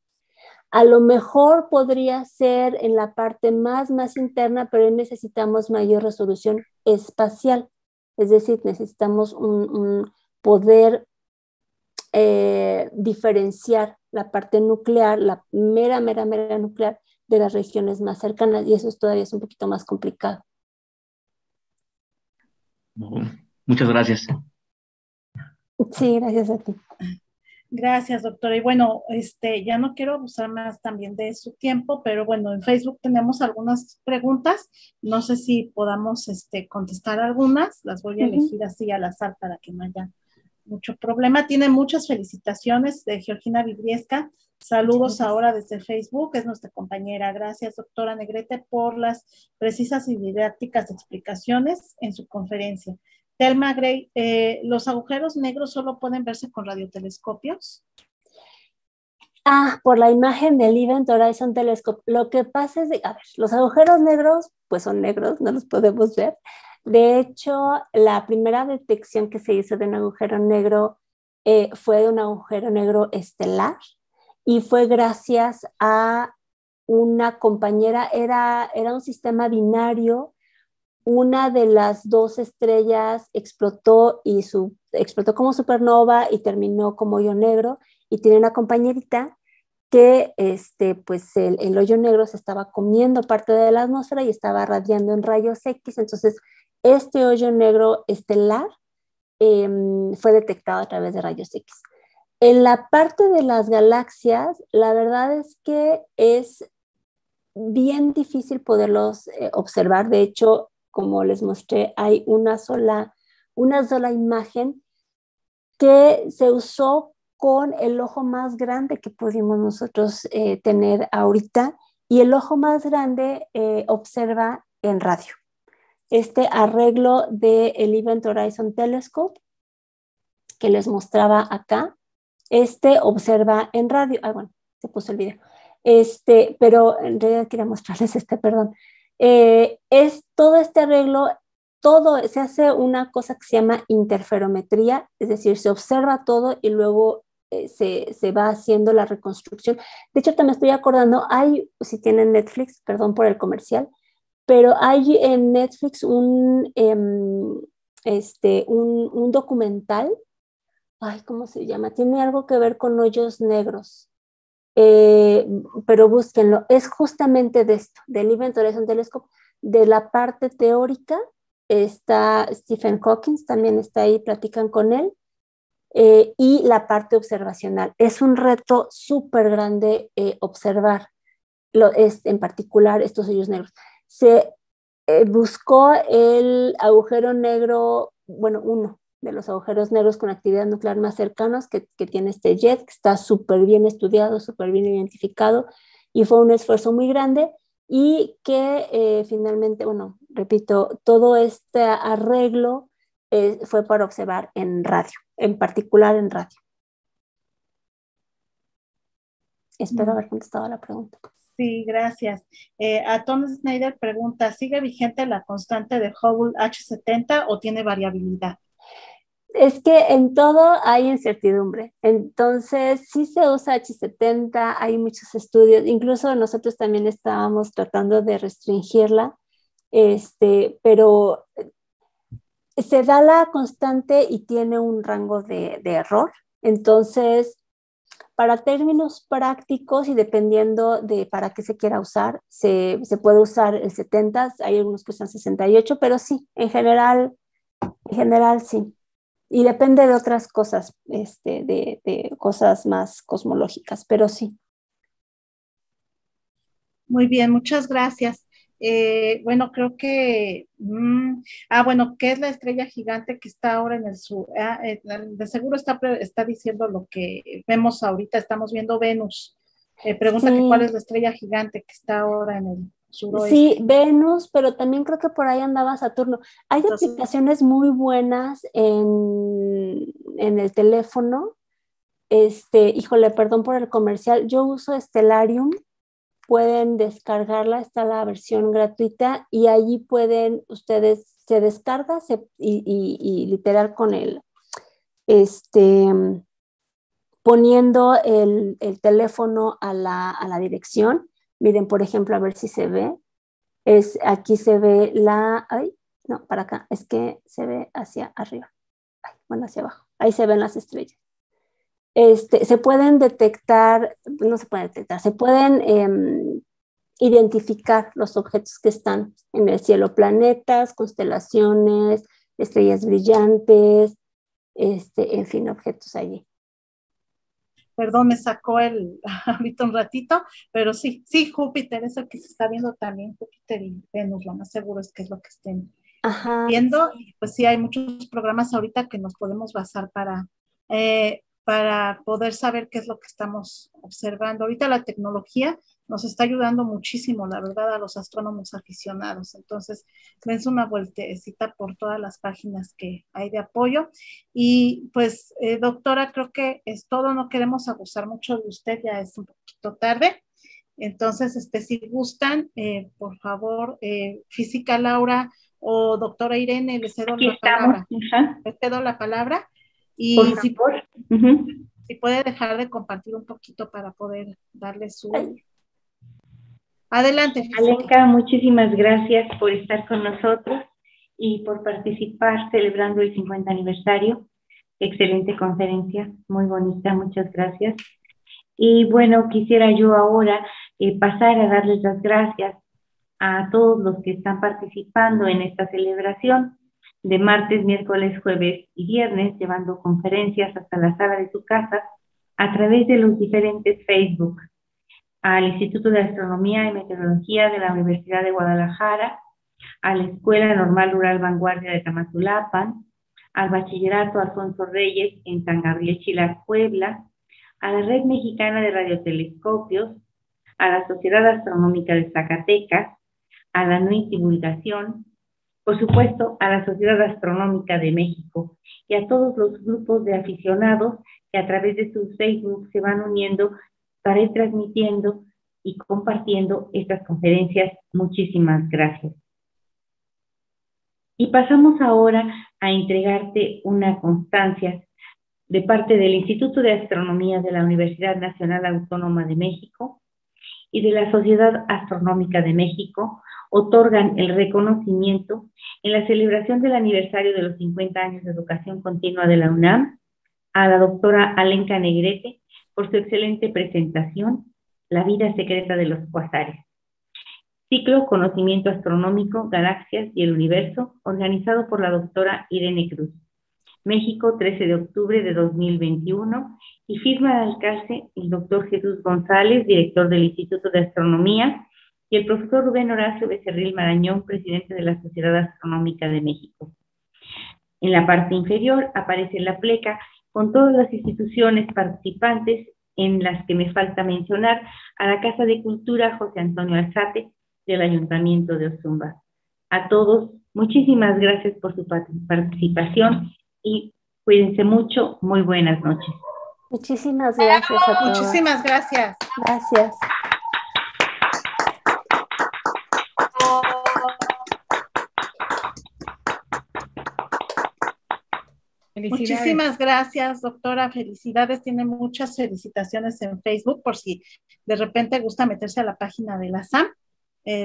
A lo mejor podría ser en la parte más interna, pero necesitamos mayor resolución espacial. Es decir, necesitamos un poder diferenciar la parte nuclear, la mera nuclear de las regiones más cercanas, y eso todavía es un poquito más complicado. Muchas gracias. Sí, gracias a ti. Gracias, doctora. Y bueno, ya no quiero abusar más también de su tiempo, pero bueno, en Facebook tenemos algunas preguntas. No sé si podamos contestar algunas. Las voy a elegir así al azar para que no haya mucho problema. Tiene muchas felicitaciones de Georgina Vidriesca. Saludos ahora desde Facebook, es nuestra compañera. Gracias, doctora Negrete, por las precisas y didácticas explicaciones en su conferencia. Thelma Gray, ¿los agujeros negros solo pueden verse con radiotelescopios? Por la imagen del Event Horizon Telescope. Lo que pasa es, a ver, los agujeros negros, pues son negros, no los podemos ver. De hecho, la primera detección que se hizo de un agujero negro fue de un agujero negro estelar y fue gracias a una compañera, era un sistema binario. Una de las dos estrellas explotó explotó como supernova y terminó como hoyo negro, y tiene una compañerita que pues el hoyo negro se estaba comiendo parte de la atmósfera y estaba radiando en rayos X. Entonces este hoyo negro estelar fue detectado a través de rayos X. En la parte de las galaxias, la verdad es que es bien difícil poderlos observar. De hecho, como les mostré, hay una sola imagen que se usó con el ojo más grande que pudimos nosotros tener ahorita, y el ojo más grande observa en radio. Este arreglo del Event Horizon Telescope que les mostraba acá, observa en radio. Bueno, se puso el video. Pero en realidad quería mostrarles perdón. Es todo este arreglo, se hace una cosa que se llama interferometría, es decir, se observa todo y luego se va haciendo la reconstrucción. De hecho, también estoy acordando, hay, si tienen Netflix, perdón por el comercial, pero hay en Netflix un documental, ay, ¿cómo se llama? Tiene algo que ver con hoyos negros, pero búsquenlo. Es justamente de esto, del Event Horizon Telescope, de la parte teórica. Está Stephen Hawking, también está ahí, platican con él, y la parte observacional. Es un reto súper grande observar, en particular estos hoyos negros. Se buscó el agujero negro, bueno, uno de los agujeros negros con actividad nuclear más cercanos que tiene este JET, que está súper bien estudiado, súper bien identificado, y fue un esfuerzo muy grande, y que finalmente, bueno, repito, todo este arreglo fue para observar en radio, en particular en radio. Espero haber contestado la pregunta. Sí, gracias. A Tom Snyder pregunta, ¿sigue vigente la constante de Hubble H70 o tiene variabilidad? Es que en todo hay incertidumbre, entonces sí se usa H70, hay muchos estudios, incluso nosotros también estábamos tratando de restringirla, pero se da la constante y tiene un rango de error, entonces para términos prácticos y dependiendo de para qué se quiera usar, se puede usar el 70, hay algunos que usan 68, pero sí, en general sí. Y depende de otras cosas, de cosas más cosmológicas, pero sí. Muy bien, muchas gracias. Bueno, creo que, bueno, ¿qué es la estrella gigante que está ahora en el sur? De seguro está diciendo lo que vemos ahorita, estamos viendo Venus. Pregunta sí. que cuál es la estrella gigante que está ahora en el suroeste. Sí, Venus, pero también creo que por ahí andaba Saturno. Hay aplicaciones muy buenas en el teléfono. Híjole, perdón por el comercial, yo uso Stellarium, pueden descargarla, está la versión gratuita y allí pueden ustedes, se descarga y literal con el, poniendo el teléfono a la dirección. Miren, por ejemplo, a ver si se ve. Aquí se ve no, para acá, es que se ve hacia arriba. Bueno, hacia abajo. Ahí se ven las estrellas. Se pueden detectar, no se pueden detectar, se pueden identificar los objetos que están en el cielo, planetas, constelaciones, estrellas brillantes, en fin, objetos allí. Perdón, me sacó ahorita un ratito, pero sí, Júpiter es el que se está viendo también, Júpiter y Venus, lo más seguro es que es lo que estén viendo. Y pues sí, hay muchos programas ahorita que nos podemos basar para poder saber qué es lo que estamos observando. Ahorita la tecnología nos está ayudando muchísimo, la verdad, a los astrónomos aficionados. Entonces, dense una vueltecita por todas las páginas que hay de apoyo. Y pues, doctora, creo que es todo. No queremos abusar mucho de usted, ya es un poquito tarde. Entonces, si gustan, por favor, Física Laura o doctora Irene, les cedo la palabra. Les cedo la palabra. Y por favor. Si puede dejar de compartir un poquito para poder darle su... Adelante. Alenka, muchísimas gracias por estar con nosotros y por participar celebrando el 50 aniversario. Excelente conferencia, muy bonita, muchas gracias. Y bueno, quisiera yo ahora pasar a darles las gracias a todos los que están participando en esta celebración de martes, miércoles, jueves y viernes, llevando conferencias hasta la sala de su casa a través de los diferentes Facebook, al Instituto de Astronomía y Meteorología de la Universidad de Guadalajara, a la Escuela Normal Rural Vanguardia de Tamazulapan, al Bachillerato Alfonso Reyes en San Gabriel Chilar, Puebla, a la Red Mexicana de Radiotelescopios, a la Sociedad Astronómica de Zacatecas, a la NUI Divulgación, por supuesto a la Sociedad Astronómica de México y a todos los grupos de aficionados que a través de sus Facebook se van uniendo para ir transmitiendo y compartiendo estas conferencias. Muchísimas gracias. Y pasamos ahora a entregarte una constancia de parte del Instituto de Astronomía de la Universidad Nacional Autónoma de México y de la Sociedad Astronómica de México otorgan el reconocimiento en la celebración del aniversario de los 50 años de educación continua de la UNAM a la doctora Alenka Negrete por su excelente presentación, La vida secreta de los cuasares. Ciclo Conocimiento Astronómico, Galaxias y el Universo, organizado por la doctora Irene Cruz. México, 13 de octubre de 2021, y firma al alcance el doctor Jesús González, director del Instituto de Astronomía, y el profesor Rubén Horacio Becerril Marañón, presidente de la Sociedad Astronómica de México. En la parte inferior aparece la pleca con todas las instituciones participantes, en las que me falta mencionar a la Casa de Cultura José Antonio Alzate del Ayuntamiento de Ozumba. A todos, muchísimas gracias por su participación y cuídense mucho. Muy buenas noches. Muchísimas gracias a todos. Muchísimas gracias. Gracias. Muchísimas gracias, doctora. Felicidades. Tiene muchas felicitaciones en Facebook, por si de repente gusta meterse a la página de la SAM,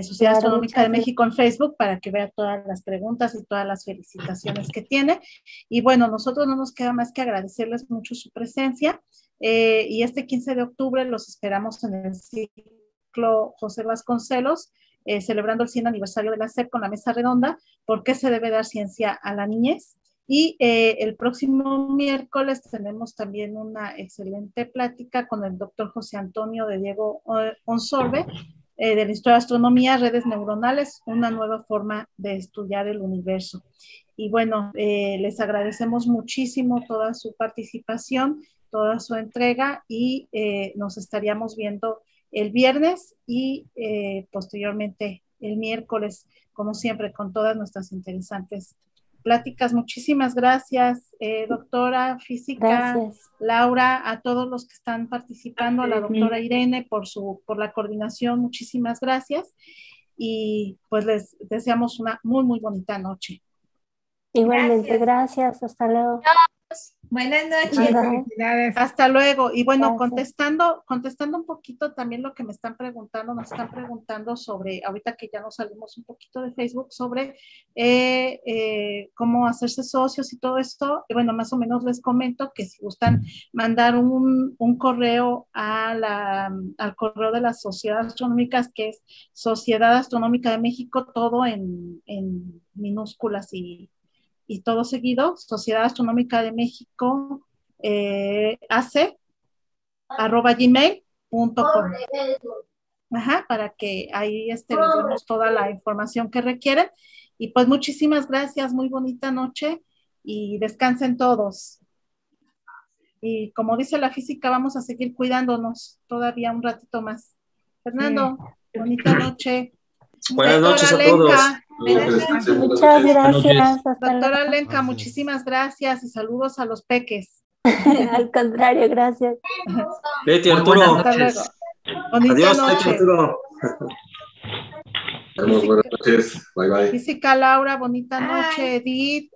Sociedad Astronómica de México en Facebook, para que vea todas las preguntas y todas las felicitaciones que tiene. Y bueno, nosotros no nos queda más que agradecerles mucho su presencia. Y este 15 de octubre los esperamos en el ciclo José Vasconcelos, celebrando el 100 aniversario de la SEP con la mesa redonda, ¿por qué se debe dar ciencia a la niñez? Y el próximo miércoles tenemos también una excelente plática con el doctor José Antonio de Diego Onsorbe, del Instituto de Astronomía, Redes Neuronales, una nueva forma de estudiar el universo. Y bueno, les agradecemos muchísimo toda su participación, toda su entrega, y nos estaríamos viendo el viernes y posteriormente el miércoles, como siempre, con todas nuestras interesantes pláticas. Muchísimas gracias, doctora física. Gracias. Laura, a todos los que están participando, a la doctora Irene por la coordinación, muchísimas gracias. Y pues les deseamos una muy, muy bonita noche. Igualmente, gracias. Hasta luego. Buenas noches. Felicidades. Hasta luego. Y bueno, contestando un poquito también lo que nos están preguntando sobre, ahorita que ya nos salimos un poquito de Facebook, sobre cómo hacerse socios y todo esto. Y bueno, más o menos les comento que si gustan mandar un correo al correo de las sociedades astronómicas, que es Sociedad Astronómica de México, todo en minúsculas y todo seguido, Sociedad Astronómica de México, AC@gmail.com. Ajá, para que ahí les demos toda la información que requieren. Y pues muchísimas gracias, muy bonita noche y descansen todos. Y como dice la física, vamos a seguir cuidándonos todavía un ratito más. Fernando, bonita noche. Buenas noches a todos. Muchas gracias. Doctora Alenka, muchísimas gracias y saludos a los peques. Al contrario, gracias. Betty, Arturo. Hasta luego. Bonita Adiós, noche. Betty, Arturo. Buenas noches. Bye, bye. Física Laura, bonita noche. Edith,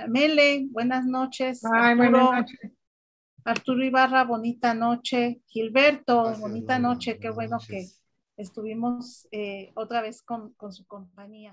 Mele, buenas noches. Bye, buenas noches. Arturo Ibarra, bonita noche. Gilberto, bonita noche. Qué bueno que estuvimos otra vez con su compañía.